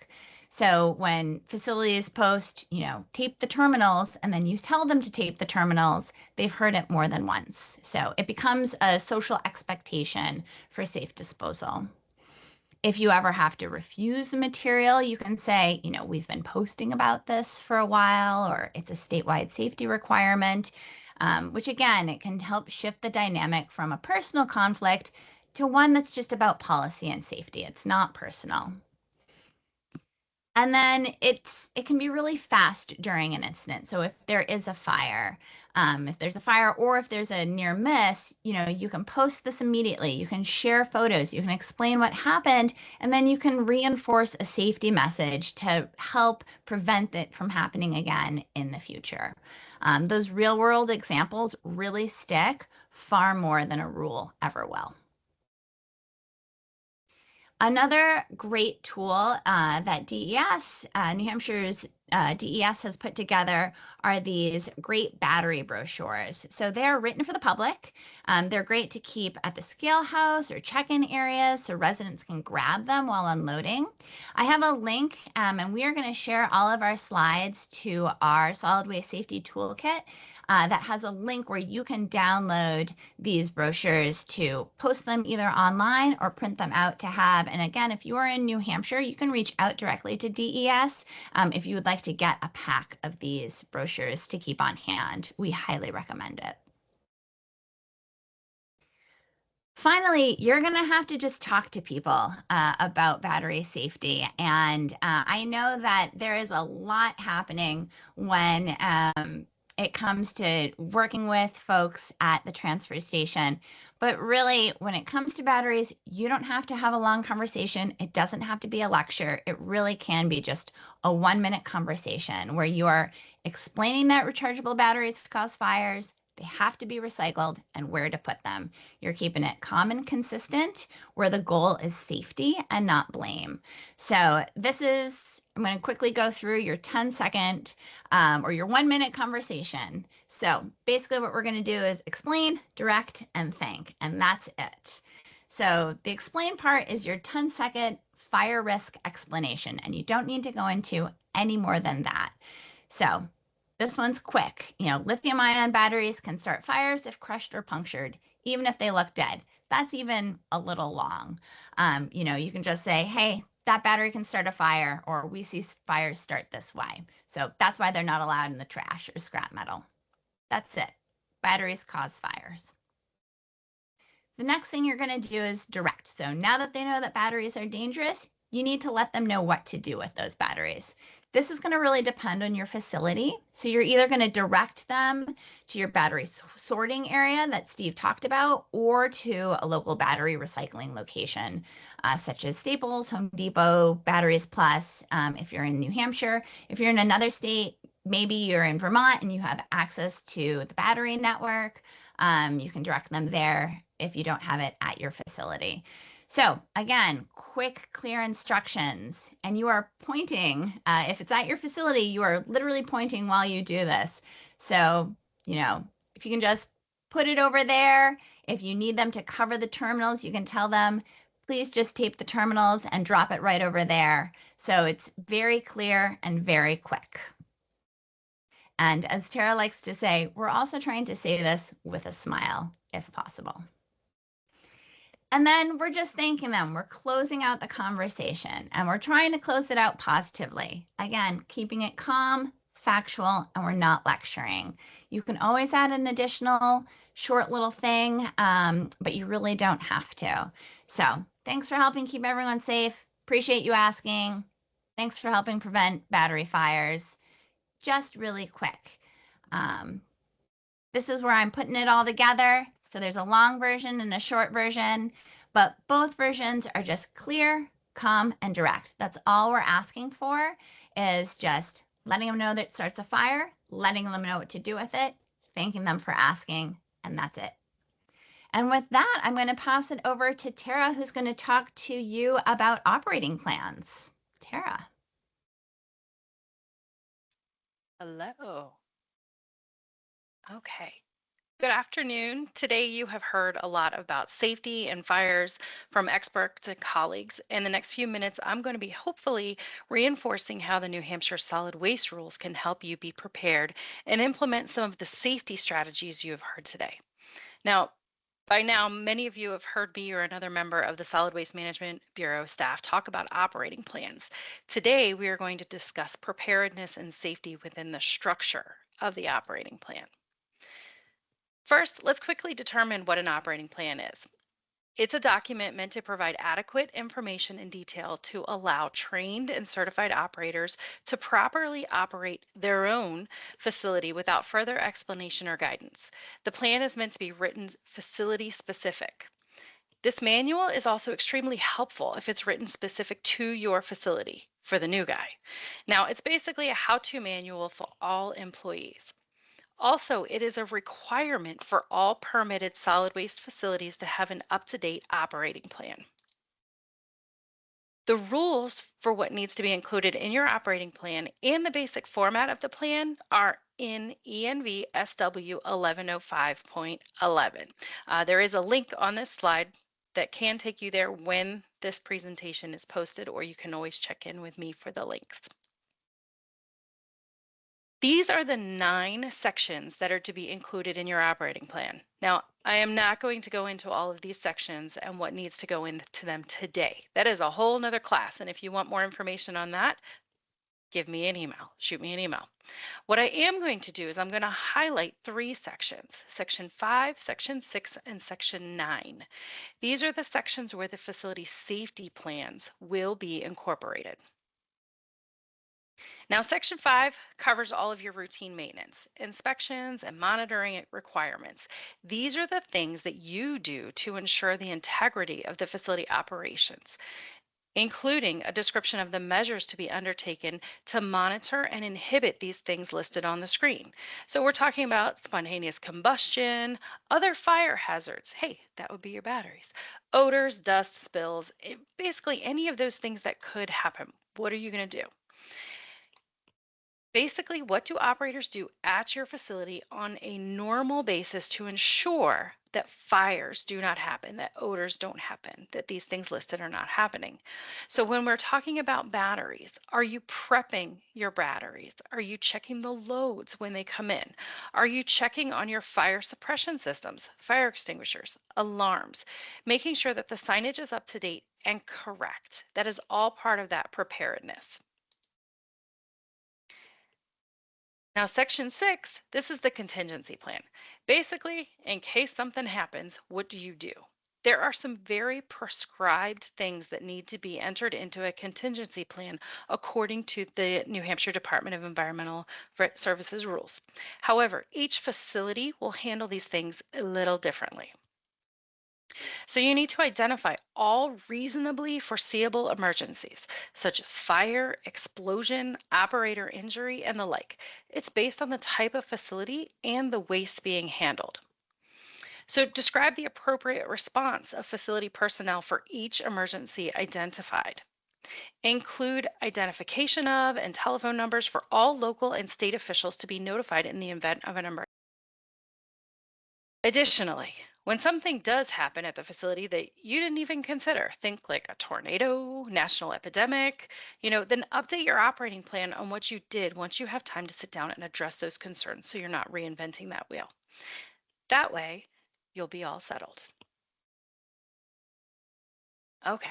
So when facilities post, tape the terminals, and then you tell them to tape the terminals, they've heard it more than once. So it becomes a social expectation for safe disposal. If you ever have to refuse the material, you can say, we've been posting about this for a while, or it's a statewide safety requirement, which again, it can help shift the dynamic from a personal conflict to one that's just about policy and safety. It's not personal. And then it can be really fast during an incident. So if there is a fire, or if there's a near miss, you can post this immediately. You can share photos, you can explain what happened, and then you can reinforce a safety message to help prevent it from happening again in the future. Those real world examples really stick far more than a rule ever will. Another great tool that DES, New Hampshire's DES has put together are these great battery brochures. So they're written for the public. They're great to keep at the scale house or check-in areas so residents can grab them while unloading. I have a link and we are going to share all of our slides to our solid waste safety toolkit. That has a link where you can download these brochures to post them either online or print them out to have. And again, if you are in New Hampshire, you can reach out directly to DES if you would like to get a pack of these brochures to keep on hand. We highly recommend it. Finally, you're going to have to just talk to people about battery safety. And I know that there is a lot happening when it comes to working with folks at the transfer station. But really, when it comes to batteries, you don't have to have a long conversation. It doesn't have to be a lecture. It really can be just a 1-minute conversation where you are explaining that rechargeable batteries cause fires, they have to be recycled, and where to put them. You're keeping it calm and consistent, where the goal is safety and not blame. So I'm going to quickly go through your 10-second or your 1-minute conversation. So basically what we're going to do is explain, direct, and thank, and that's it. So the explain part is your 10-second fire risk explanation, and you don't need to go into any more than that. So this one's quick. Lithium-ion batteries can start fires if crushed or punctured, even if they look dead. That's even a little long. You can just say, hey, that battery can start a fire, or we see fires start this way. So that's why they're not allowed in the trash or scrap metal. That's it. Batteries cause fires. The next thing you're going to do is direct. So now that they know that batteries are dangerous, you need to let them know what to do with those batteries. This is going to really depend on your facility. So you're either going to direct them to your battery sorting area that Steve talked about, or to a local battery recycling location, such as Staples, Home Depot, Batteries Plus, if you're in New Hampshire. If you're in another state, maybe you're in Vermont and you have access to the battery network, you can direct them there if you don't have it at your facility. So again, quick, clear instructions, and you are pointing, if it's at your facility, you are literally pointing while you do this. So, if you can just put it over there, if you need them to cover the terminals, you can tell them, please just tape the terminals and drop it right over there. So it's very clear and very quick. And as Tara likes to say, we're also trying to say this with a smile, if possible. And then we're just thanking them. We're closing out the conversation, and we're trying to close it out positively. Again, keeping it calm, factual, and we're not lecturing. You can always add an additional short little thing, but you really don't have to. So thanks for helping keep everyone safe. Appreciate you asking. Thanks for helping prevent battery fires. Just really quick. This is where I'm putting it all together. So there's a long version and a short version, but both versions are just clear, calm, and direct. That's all we're asking for, is just letting them know that it starts a fire, letting them know what to do with it, thanking them for asking, and that's it. And with that, I'm going to pass it over to Tara, who's going to talk to you about operating plans. Tara. Hello. Okay. Good afternoon. Today you have heard a lot about safety and fires from experts and colleagues. In the next few minutes, I'm going to be hopefully reinforcing how the New Hampshire solid waste rules can help you be prepared and implement some of the safety strategies you have heard today. Now, by now, many of you have heard me or another member of the Solid Waste Management Bureau staff talk about operating plans. Today, we are going to discuss preparedness and safety within the structure of the operating plan. First, let's quickly determine what an operating plan is. It's a document meant to provide adequate information and detail to allow trained and certified operators to properly operate their own facility without further explanation or guidance. The plan is meant to be written facility specific. This manual is also extremely helpful if it's written specific to your facility for the new guy. Now, it's basically a how-to manual for all employees. Also, it is a requirement for all permitted solid waste facilities to have an up-to-date operating plan. The rules for what needs to be included in your operating plan and the basic format of the plan are in ENV SW 1105.11. There is a link on this slide that can take you there when this presentation is posted, or you can always check in with me for the links. These are the 9 sections that are to be included in your operating plan. Now, I am not going to go into all of these sections and what needs to go into them today. That is a whole nother class, and if you want more information on that, give me an email, shoot me an email. What I am going to do is I'm going to highlight 3 sections, Section 5, Section 6, and Section 9. These are the sections where the facility safety plans will be incorporated. Now, Section 5 covers all of your routine maintenance, inspections, and monitoring requirements. These are the things that you do to ensure the integrity of the facility operations, including a description of the measures to be undertaken to monitor and inhibit these things listed on the screen. So we're talking about spontaneous combustion, other fire hazards. Hey, that would be your batteries. Odors, dust, spills, basically any of those things that could happen. What are you going to do? Basically, what do operators do at your facility on a normal basis to ensure that fires do not happen, that odors don't happen, that these things listed are not happening? So, when we're talking about batteries, are you prepping your batteries? Are you checking the loads when they come in? Are you checking on your fire suppression systems, fire extinguishers, alarms, making sure that the signage is up to date and correct? That is all part of that preparedness. Now, section 6, this is the contingency plan. Basically, in case something happens, what do you do? There are some very prescribed things that need to be entered into a contingency plan according to the New Hampshire Department of Environmental Services rules. However, each facility will handle these things a little differently. So you need to identify all reasonably foreseeable emergencies, such as fire, explosion, operator injury, and the like. It's based on the type of facility and the waste being handled. So describe the appropriate response of facility personnel for each emergency identified. Include identification of and telephone numbers for all local and state officials to be notified in the event of an emergency. Additionally, when something does happen at the facility that you didn't even consider, think like a tornado, national epidemic, then update your operating plan on what you did once you have time to sit down and address those concerns so you're not reinventing that wheel. That way, you'll be all settled. Okay.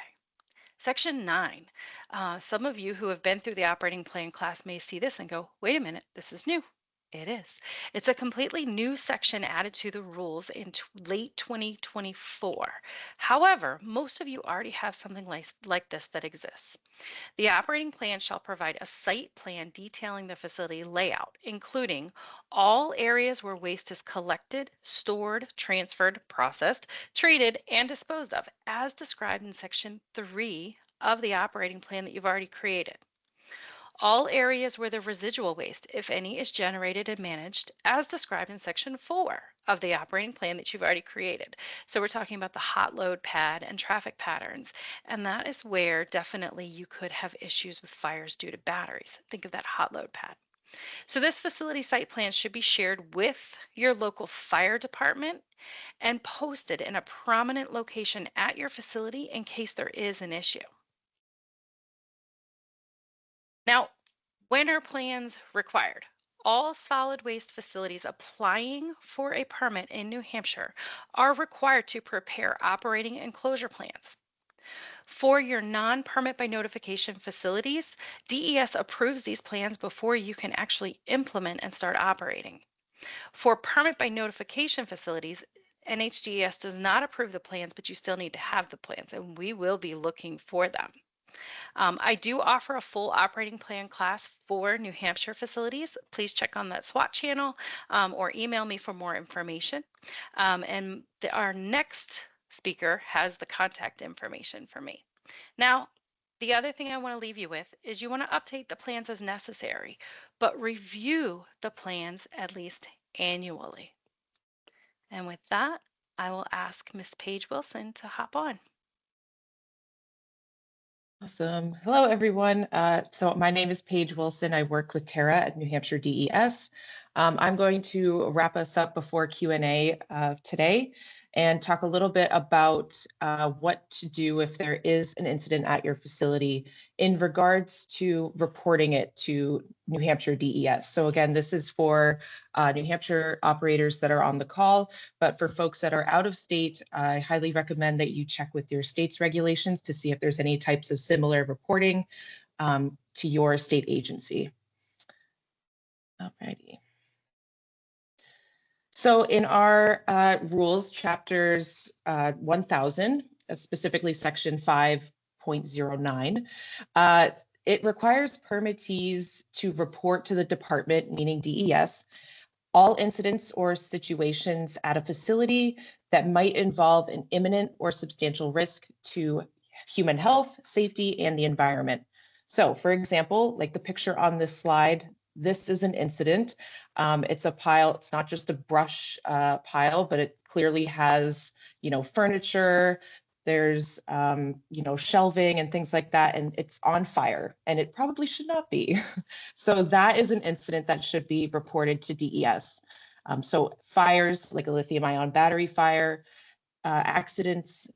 Section 9. Some of you who have been through the operating plan class may see this and go, wait a minute, this is new. It is. It's a completely new section added to the rules in late 2024. However, most of you already have something like this that exists. The operating plan shall provide a site plan detailing the facility layout, including all areas where waste is collected, stored, transferred, processed, treated, and disposed of, as described in Section 3 of the operating plan that you've already created. All areas where the residual waste, if any, is generated and managed as described in Section 4 of the operating plan that you've already created. So we're talking about the hot load pad and traffic patterns, and that is where definitely you could have issues with fires due to batteries. Think of that hot load pad. So this facility site plan should be shared with your local fire department and posted in a prominent location at your facility in case there is an issue. Now, when are plans required? All solid waste facilities applying for a permit in New Hampshire are required to prepare operating and closure plans. For your non-permit by notification facilities, DES approves these plans before you can actually implement and start operating. For permit by notification facilities, NHDES does not approve the plans, but you still need to have the plans, and we will be looking for them. I do offer a full operating plan class for New Hampshire facilities. Please check on that SWAT channel or email me for more information. Our next speaker has the contact information for me. Now, the other thing I want to leave you with is you want to update the plans as necessary, but review the plans at least annually. And with that, I will ask Miss Paige Wilson to hop on. Awesome. Hello, everyone. So my name is Paige Wilson. I work with Tara at New Hampshire DES. I'm going to wrap us up before Q&A today and talk a little bit about what to do if there is an incident at your facility in regards to reporting it to New Hampshire DES. So again, this is for New Hampshire operators that are on the call, but for folks that are out of state, I highly recommend that you check with your state's regulations to see if there's any types of similar reporting to your state agency. Alrighty. So in our rules, chapters 1000, specifically section 5.09, it requires permittees to report to the department, meaning DES, all incidents or situations at a facility that might involve an imminent or substantial risk to human health, safety, and the environment. So for example, like the picture on this slide, this is an incident. It's a pile. It's not just a brush pile, but it clearly has, furniture, there's shelving and things like that, and it's on fire, and it probably should not be. So that is an incident that should be reported to DES. So fires like a lithium-ion battery fire, accidents,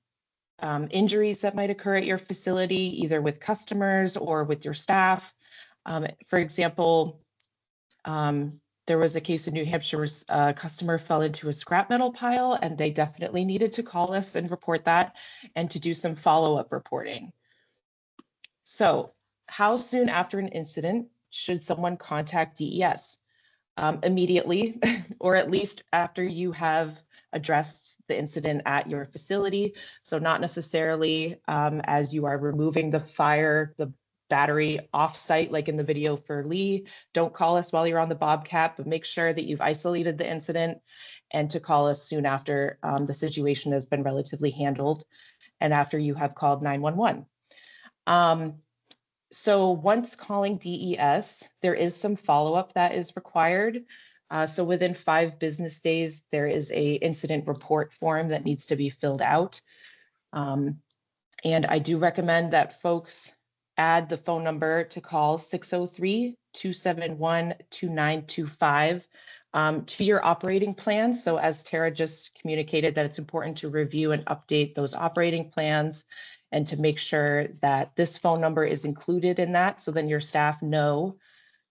injuries that might occur at your facility, either with customers or with your staff. For example, there was a case in New Hampshire where a customer fell into a scrap metal pile, and they definitely needed to call us and report that and to do some follow-up reporting. So how soon after an incident should someone contact DES? Immediately, or at least after you have addressed the incident at your facility. So not necessarily as you are removing the battery off-site, like in the video for Lee. Don't call us while you're on the Bobcat, but make sure that you've isolated the incident and to call us soon after the situation has been relatively handled and after you have called 911. So once calling DES, there is some follow-up that is required. So within 5 business days, there is a incident report form that needs to be filled out. And I do recommend that folks add the phone number to call 603-271-2925 to your operating plan. So as Tara just communicated, that it's important to review and update those operating plans and to make sure that this phone number is included in that, so then your staff know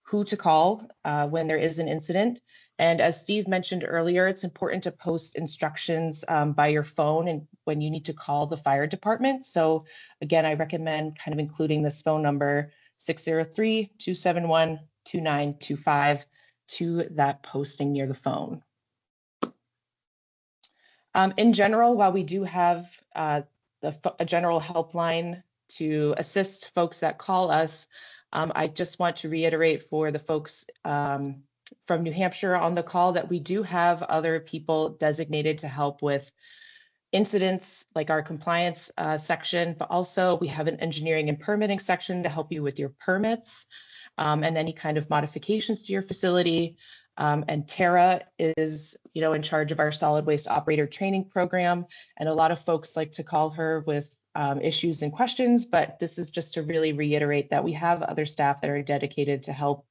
who to call when there is an incident. And as Steve mentioned earlier, it's important to post instructions by your phone and when you need to call the fire department. So again, I recommend kind of including this phone number, 603-271-2925, to that posting near the phone. In general, while we do have a general helpline to assist folks that call us, I just want to reiterate for the folks from New Hampshire on the call that we do have other people designated to help with incidents, like our compliance section, but also we have an engineering and permitting section to help you with your permits and any kind of modifications to your facility. And Tara is, in charge of our solid waste operator training program. And a lot of folks like to call her with issues and questions, but this is just to really reiterate that we have other staff that are dedicated to help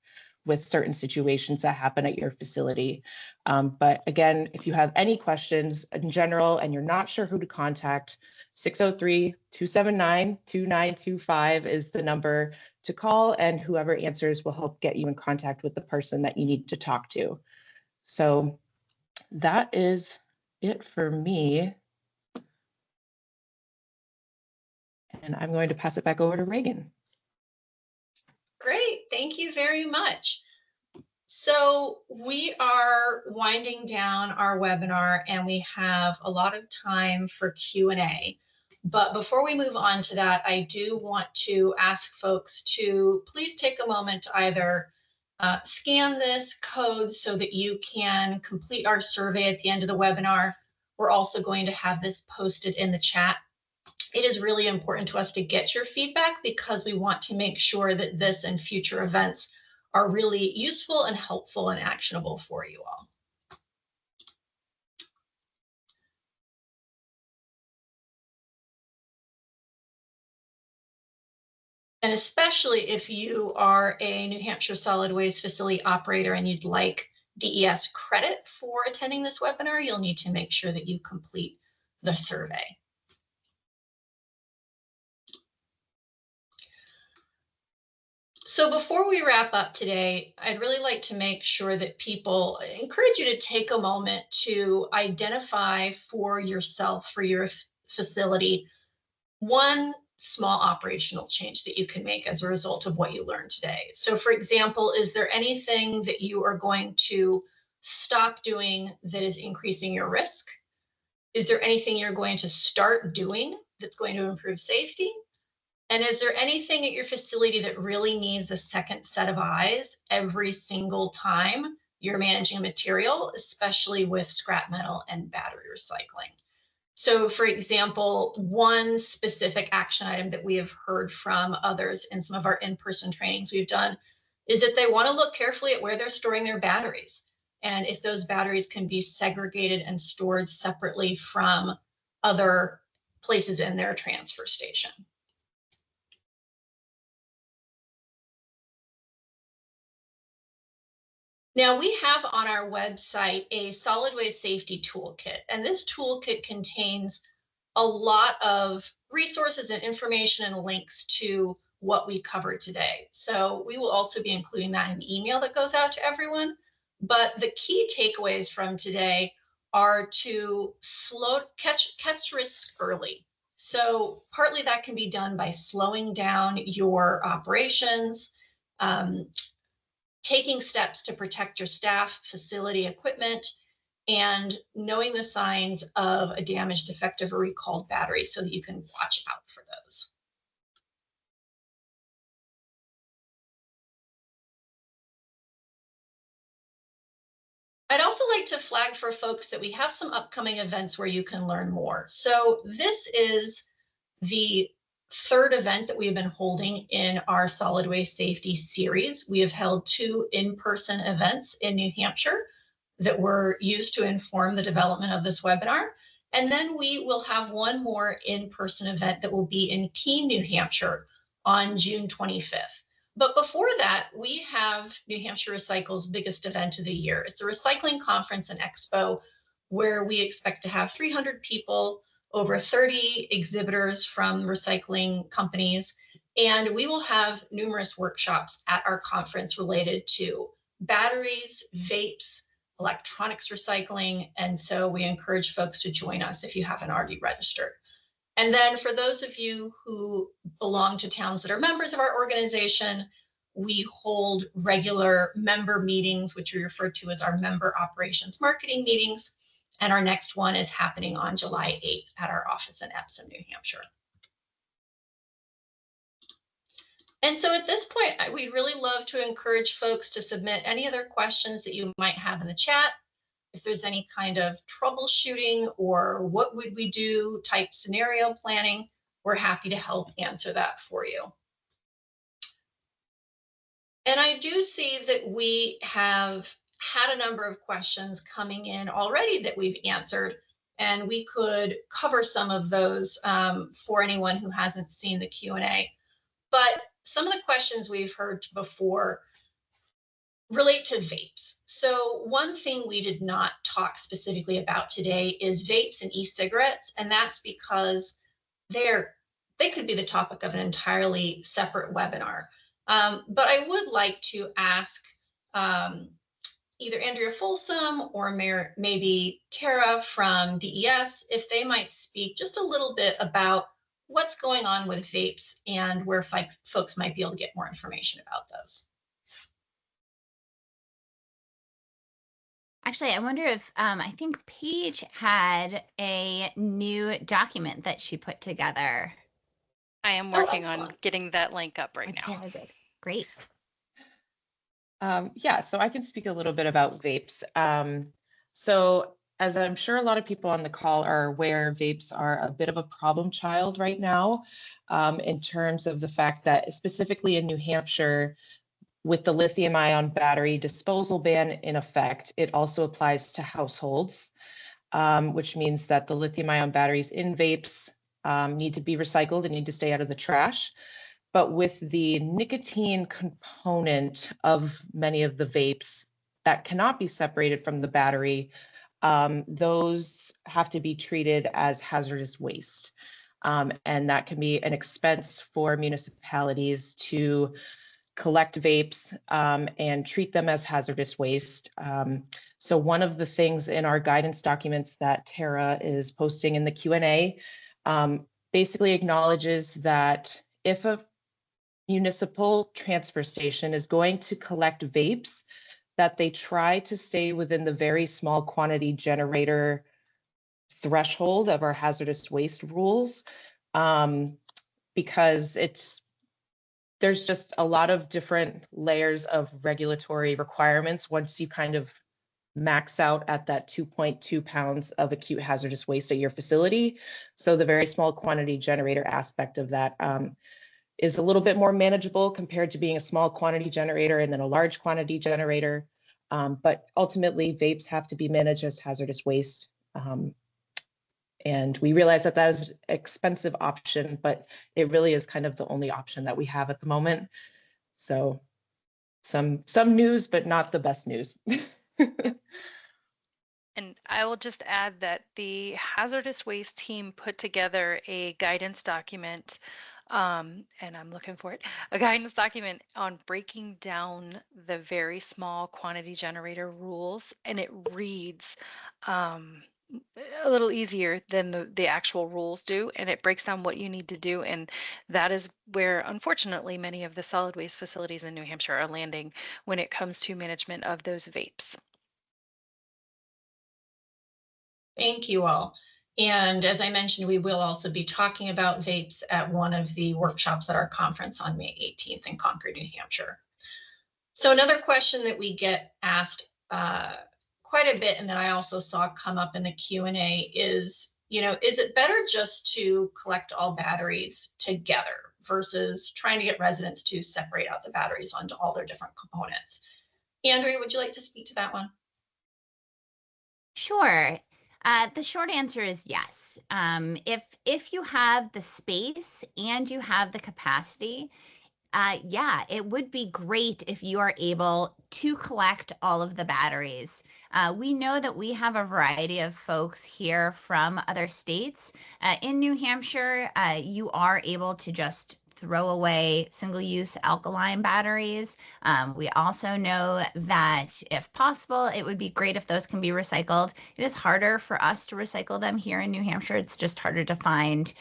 with certain situations that happen at your facility. But again, if you have any questions in general and you're not sure who to contact, 603-279-2925 is the number to call, and whoever answers will help get you in contact with the person that you need to talk to. So that is it for me. And I'm going to pass it back over to Reagan. Great, thank you very much. So we are winding down our webinar and we have a lot of time for Q&A. But before we move on to that, I do want to ask folks to please take a moment to either scan this code so that you can complete our survey at the end of the webinar. We're also going to have this posted in the chat. It is really important to us to get your feedback because we want to make sure that this and future events are really useful and helpful and actionable for you all. And especially if you are a New Hampshire solid waste facility operator and you'd like DES credit for attending this webinar, you'll need to make sure that you complete the survey. So before we wrap up today, I'd really like to make sure that people encourage you to take a moment to identify for yourself, for your facility, one small operational change that you can make as a result of what you learned today. So for example, is there anything that you are going to stop doing that is increasing your risk? Is there anything you're going to start doing that's going to improve safety? And is there anything at your facility that really needs a second set of eyes every single time you're managing a material, especially with scrap metal and battery recycling? So for example, one specific action item that we have heard from others in some of our in-person trainings we've done is that they want to look carefully at where they're storing their batteries. And if those batteries can be segregated and stored separately from other places in their transfer station. Now we have on our website a solid waste safety toolkit, and this toolkit contains a lot of resources and information and links to what we covered today. So we will also be including that in an email that goes out to everyone. But the key takeaways from today are to catch risks early. So partly that can be done by slowing down your operations, taking steps to protect your staff, facility, equipment, and knowing the signs of a damaged, defective, or recalled battery so that you can watch out for those. I'd also like to flag for folks that we have some upcoming events where you can learn more. So this is the third event that we have been holding in our solid waste safety series. We have held 2 in-person events in New Hampshire that were used to inform the development of this webinar. And then we will have one more in-person event that will be in Keene, New Hampshire on June 25th. But before that, we have New Hampshire Recycle's biggest event of the year. It's a recycling conference and expo where we expect to have 300 people, over 30 exhibitors from recycling companies, and we will have numerous workshops at our conference related to batteries, vapes, electronics recycling, and so we encourage folks to join us if you haven't already registered. And then for those of you who belong to towns that are members of our organization, we hold regular member meetings, which we refer to as our member operations marketing meetings. And our next one is happening on July 8th at our office in Epsom, New Hampshire. And so at this point, we'd really love to encourage folks to submit any other questions that you might have in the chat. If there's any kind of troubleshooting or what would we do type scenario planning, we're happy to help answer that for you. And I do see that we have had a number of questions coming in already that we've answered, and we could cover some of those for anyone who hasn't seen the Q&A. But some of the questions we've heard before relate to vapes. So one thing we did not talk specifically about today is vapes and e-cigarettes, and that's because they could be the topic of an entirely separate webinar. But I would like to ask either Andrea Folsom or maybe Tara from DES if they might speak just a little bit about what's going on with vapes and where folks might be able to get more information about those. Actually, I wonder if I think Paige had a new document that she put together. I am working on getting that link up right now. Great. Yeah, so I can speak a little bit about vapes. So as I'm sure a lot of people on the call are aware, vapes are a bit of a problem child right now in terms of the fact that specifically in New Hampshire, with the lithium-ion battery disposal ban in effect, it also applies to households, which means that the lithium-ion batteries in vapes need to be recycled and need to stay out of the trash. But with the nicotine component of many of the vapes that cannot be separated from the battery, those have to be treated as hazardous waste. And that can be an expense for municipalities to collect vapes and treat them as hazardous waste. So one of the things in our guidance documents that Tara is posting in the Q&A basically acknowledges that if a municipal transfer station is going to collect vapes, that they try to stay within the very small quantity generator threshold of our hazardous waste rules, because there's just a lot of different layers of regulatory requirements once you kind of max out at that 2.2 pounds of acute hazardous waste at your facility. So the very small quantity generator aspect of that is a little bit more manageable compared to being a small quantity generator and then a large quantity generator. But ultimately, vapes have to be managed as hazardous waste And we realize that that is an expensive option, but it really is kind of the only option that we have at the moment. So some news, but not the best news. And I will just add that the hazardous waste team put together a guidance document, and I'm looking for it, a guidance document on breaking down the very small quantity generator rules, and it reads a little easier than the actual rules do, and it breaks down what you need to do. And that is where, unfortunately, many of the solid waste facilities in New Hampshire are landing when it comes to management of those vapes. Thank you all. And as I mentioned, we will also be talking about vapes at one of the workshops at our conference on May 18th in Concord, New Hampshire. So another question that we get asked quite a bit, and that I also saw come up in the Q&A is, is it better just to collect all batteries together versus trying to get residents to separate out the batteries onto all their different components? Andrea, would you like to speak to that one? Sure. The short answer is yes. If you have the space and you have the capacity, yeah, it would be great if you are able to collect all of the batteries. We know that we have a variety of folks here from other states. In New Hampshire, you are able to just throw away single-use alkaline batteries. We also know that if possible, it would be great if those can be recycled. It is harder for us to recycle them here in New Hampshire. It's just harder to find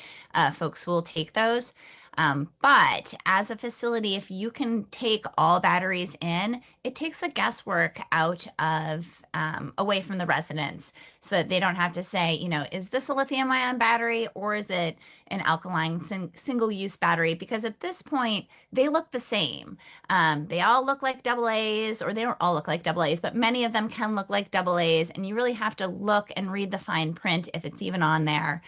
folks who will take those. But as a facility, if you can take all batteries in, it takes the guesswork out of away from the residents, so that they don't have to say, is this a lithium-ion battery or is it an alkaline single-use battery? Because at this point, they look the same. They all look like AA's, or they don't all look like AA's, but many of them can look like AA's, and you really have to look and read the fine print, if it's even on there,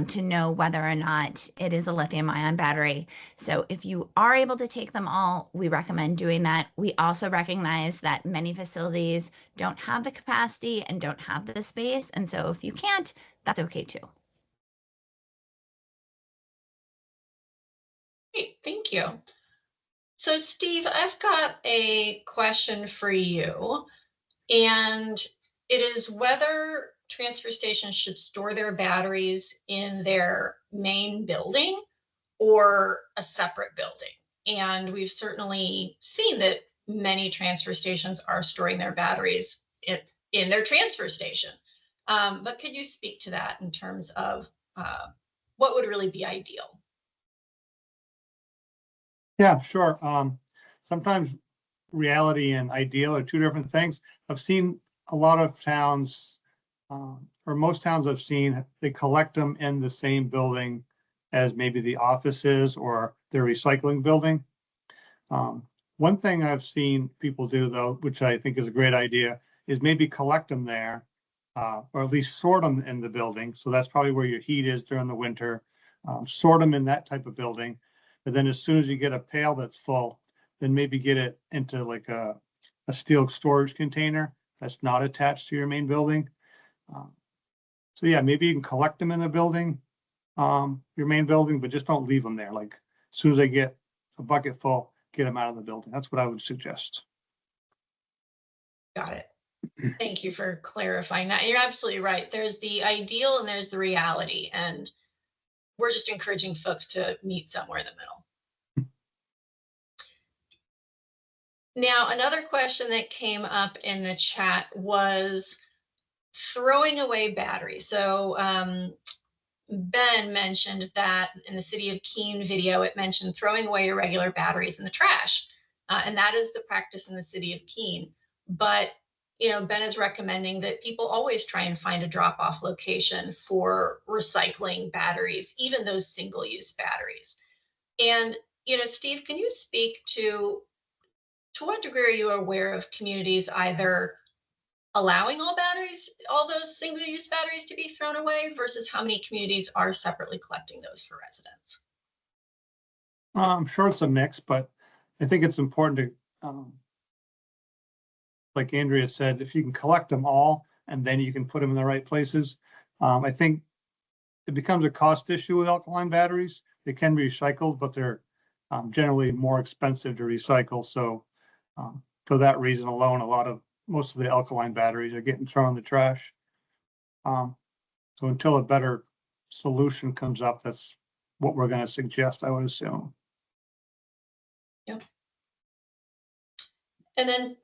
to know whether or not it is a lithium-ion battery. So if you are able to take them all, we recommend doing that. We also recognize that many facilities don't have the capacity and don't have the space. And so if you can't, that's okay too. Great, thank you. So Steve, I've got a question for you, and it is whether transfer stations should store their batteries in their main building or a separate building. And we've certainly seen that many transfer stations are storing their batteries in their transfer station. But could you speak to that in terms of what would really be ideal? Yeah, sure. Sometimes reality and ideal are two different things. I've seen a lot of towns, or most towns I've seen, they collect them in the same building as maybe the offices or their recycling building. One thing I've seen people do, though, which I think is a great idea, is maybe collect them there, or at least sort them in the building. So that's probably where your heat is during the winter. Sort them in that type of building. But then as soon as you get a pail that's full, then maybe get it into like a steel storage container that's not attached to your main building. So yeah, maybe you can collect them in the building, your main building, but just don't leave them there. Like as soon as they get a bucket full, get them out of the building. That's what I would suggest. Got it. Thank you for clarifying that. You're absolutely right. There's the ideal and there's the reality. And we're just encouraging folks to meet somewhere in the middle. Now, another question that came up in the chat was throwing away batteries. So Ben mentioned that in the City of Keene video, it mentioned throwing away irregular batteries in the trash. And that is the practice in the City of Keene. But Ben is recommending that people always try and find a drop-off location for recycling batteries, even those single-use batteries. And, Steve, can you speak to what degree are you aware of communities either allowing all those single-use batteries to be thrown away versus how many communities are separately collecting those for residents? I'm sure it's a mix, but I think it's important to, like Andrea said, if you can collect them all and then you can put them in the right places. I think it becomes a cost issue with alkaline batteries. They can be recycled, but they're generally more expensive to recycle. So for that reason alone, most of the alkaline batteries are getting thrown in the trash. So until a better solution comes up, that's what we're going to suggest, I would assume. Yep. And then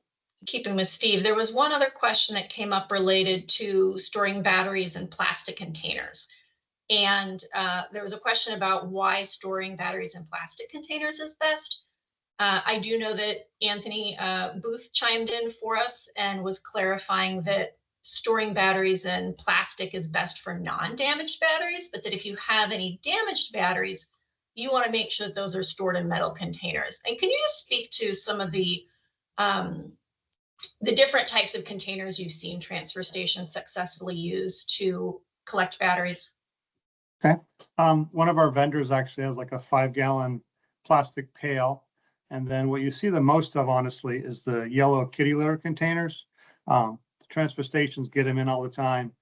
keeping with Steve, there was one other question that came up related to storing batteries in plastic containers. And there was a question about why storing batteries in plastic containers is best. I do know that Anthony Booth chimed in for us and was clarifying that storing batteries in plastic is best for non-damaged batteries, but that if you have any damaged batteries, you want to make sure that those are stored in metal containers. And can you just speak to some of the different types of containers you've seen transfer stations successfully use to collect batteries? Okay. One of our vendors actually has like a 5-gallon plastic pail. And then what you see the most of, honestly, is the yellow kitty litter containers. The transfer stations get them in all the time.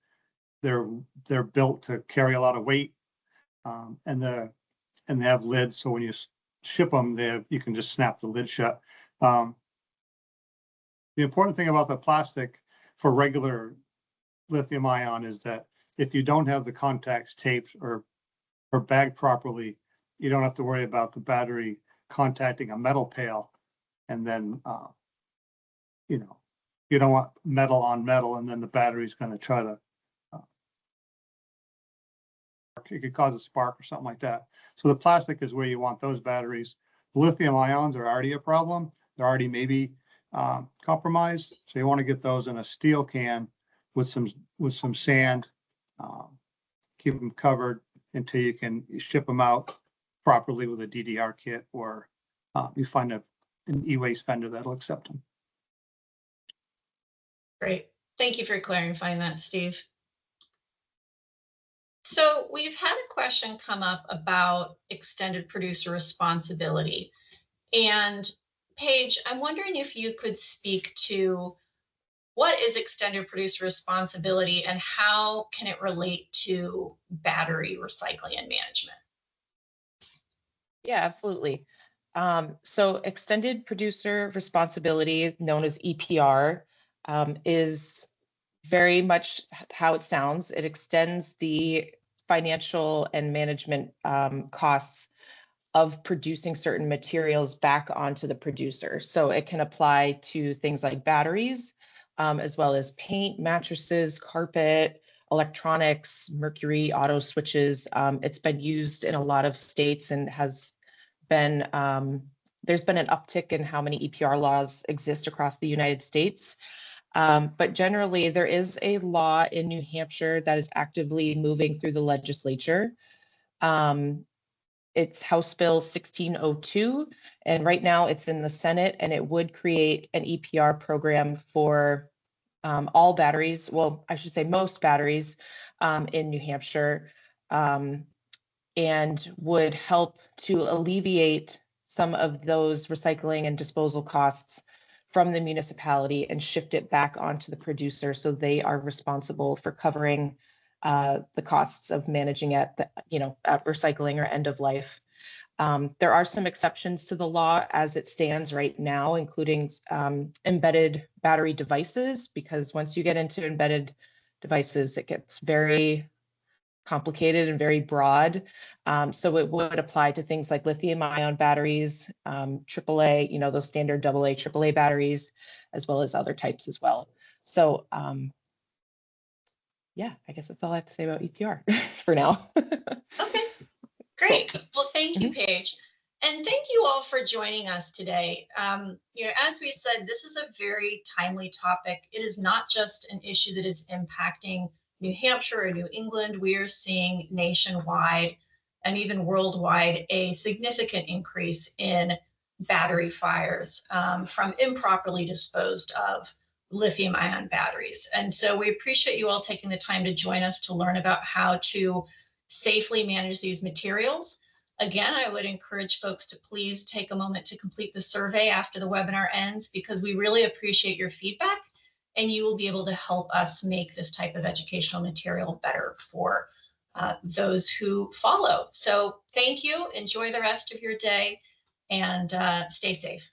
They're built to carry a lot of weight, and they have lids. So when you ship them, you can just snap the lid shut. The important thing about the plastic for regular lithium ion is that if you don't have the contacts taped or bagged properly, you don't have to worry about the battery contacting a metal pail. And then, you don't want metal on metal, and then the battery's going to try to, it could cause a spark or something like that. So the plastic is where you want those batteries. Lithium ions are already a problem. They're already maybe compromised. So you want to get those in a steel can with some sand, keep them covered until you can ship them out properly with a DDR kit, or you find an e-waste vendor that'll accept them. Great. Thank you for clarifying that, Steve. So we've had a question come up about extended producer responsibility. And Paige, I'm wondering if you could speak to what is extended producer responsibility and how can it relate to battery recycling and management? Yeah, absolutely. So extended producer responsibility, known as EPR, is very much how it sounds. It extends the financial and management costs of producing certain materials back onto the producer. So it can apply to things like batteries, as well as paint, mattresses, carpet, electronics, mercury, auto switches. It's been used in a lot of states and has been, there's been an uptick in how many EPR laws exist across the United States. But generally, there is a law in New Hampshire that is actively moving through the legislature. It's House Bill 1602, and right now it's in the Senate, and it would create an EPR program for all batteries, well, I should say most batteries in New Hampshire, and would help to alleviate some of those recycling and disposal costs from the municipality and shift it back onto the producer, so they are responsible for covering the costs of managing at recycling or end of life. There are some exceptions to the law as it stands right now, including embedded battery devices, because once you get into embedded devices, it gets very complicated and very broad. So it would apply to things like lithium-ion batteries, AAA, those standard AA, AAA batteries, as well as other types as well. So yeah, I guess that's all I have to say about EPR for now. Okay, great. Cool. Well, thank you, Paige. And thank you all for joining us today. As we said, this is a very timely topic. It is not just an issue that is impacting New Hampshire or New England. We are seeing nationwide and even worldwide a significant increase in battery fires from improperly disposed of lithium-ion batteries. And so we appreciate you all taking the time to join us to learn about how to safely manage these materials. Again, I would encourage folks to please take a moment to complete the survey after the webinar ends, because we really appreciate your feedback, and you will be able to help us make this type of educational material better for those who follow. So thank you. Enjoy the rest of your day and stay safe.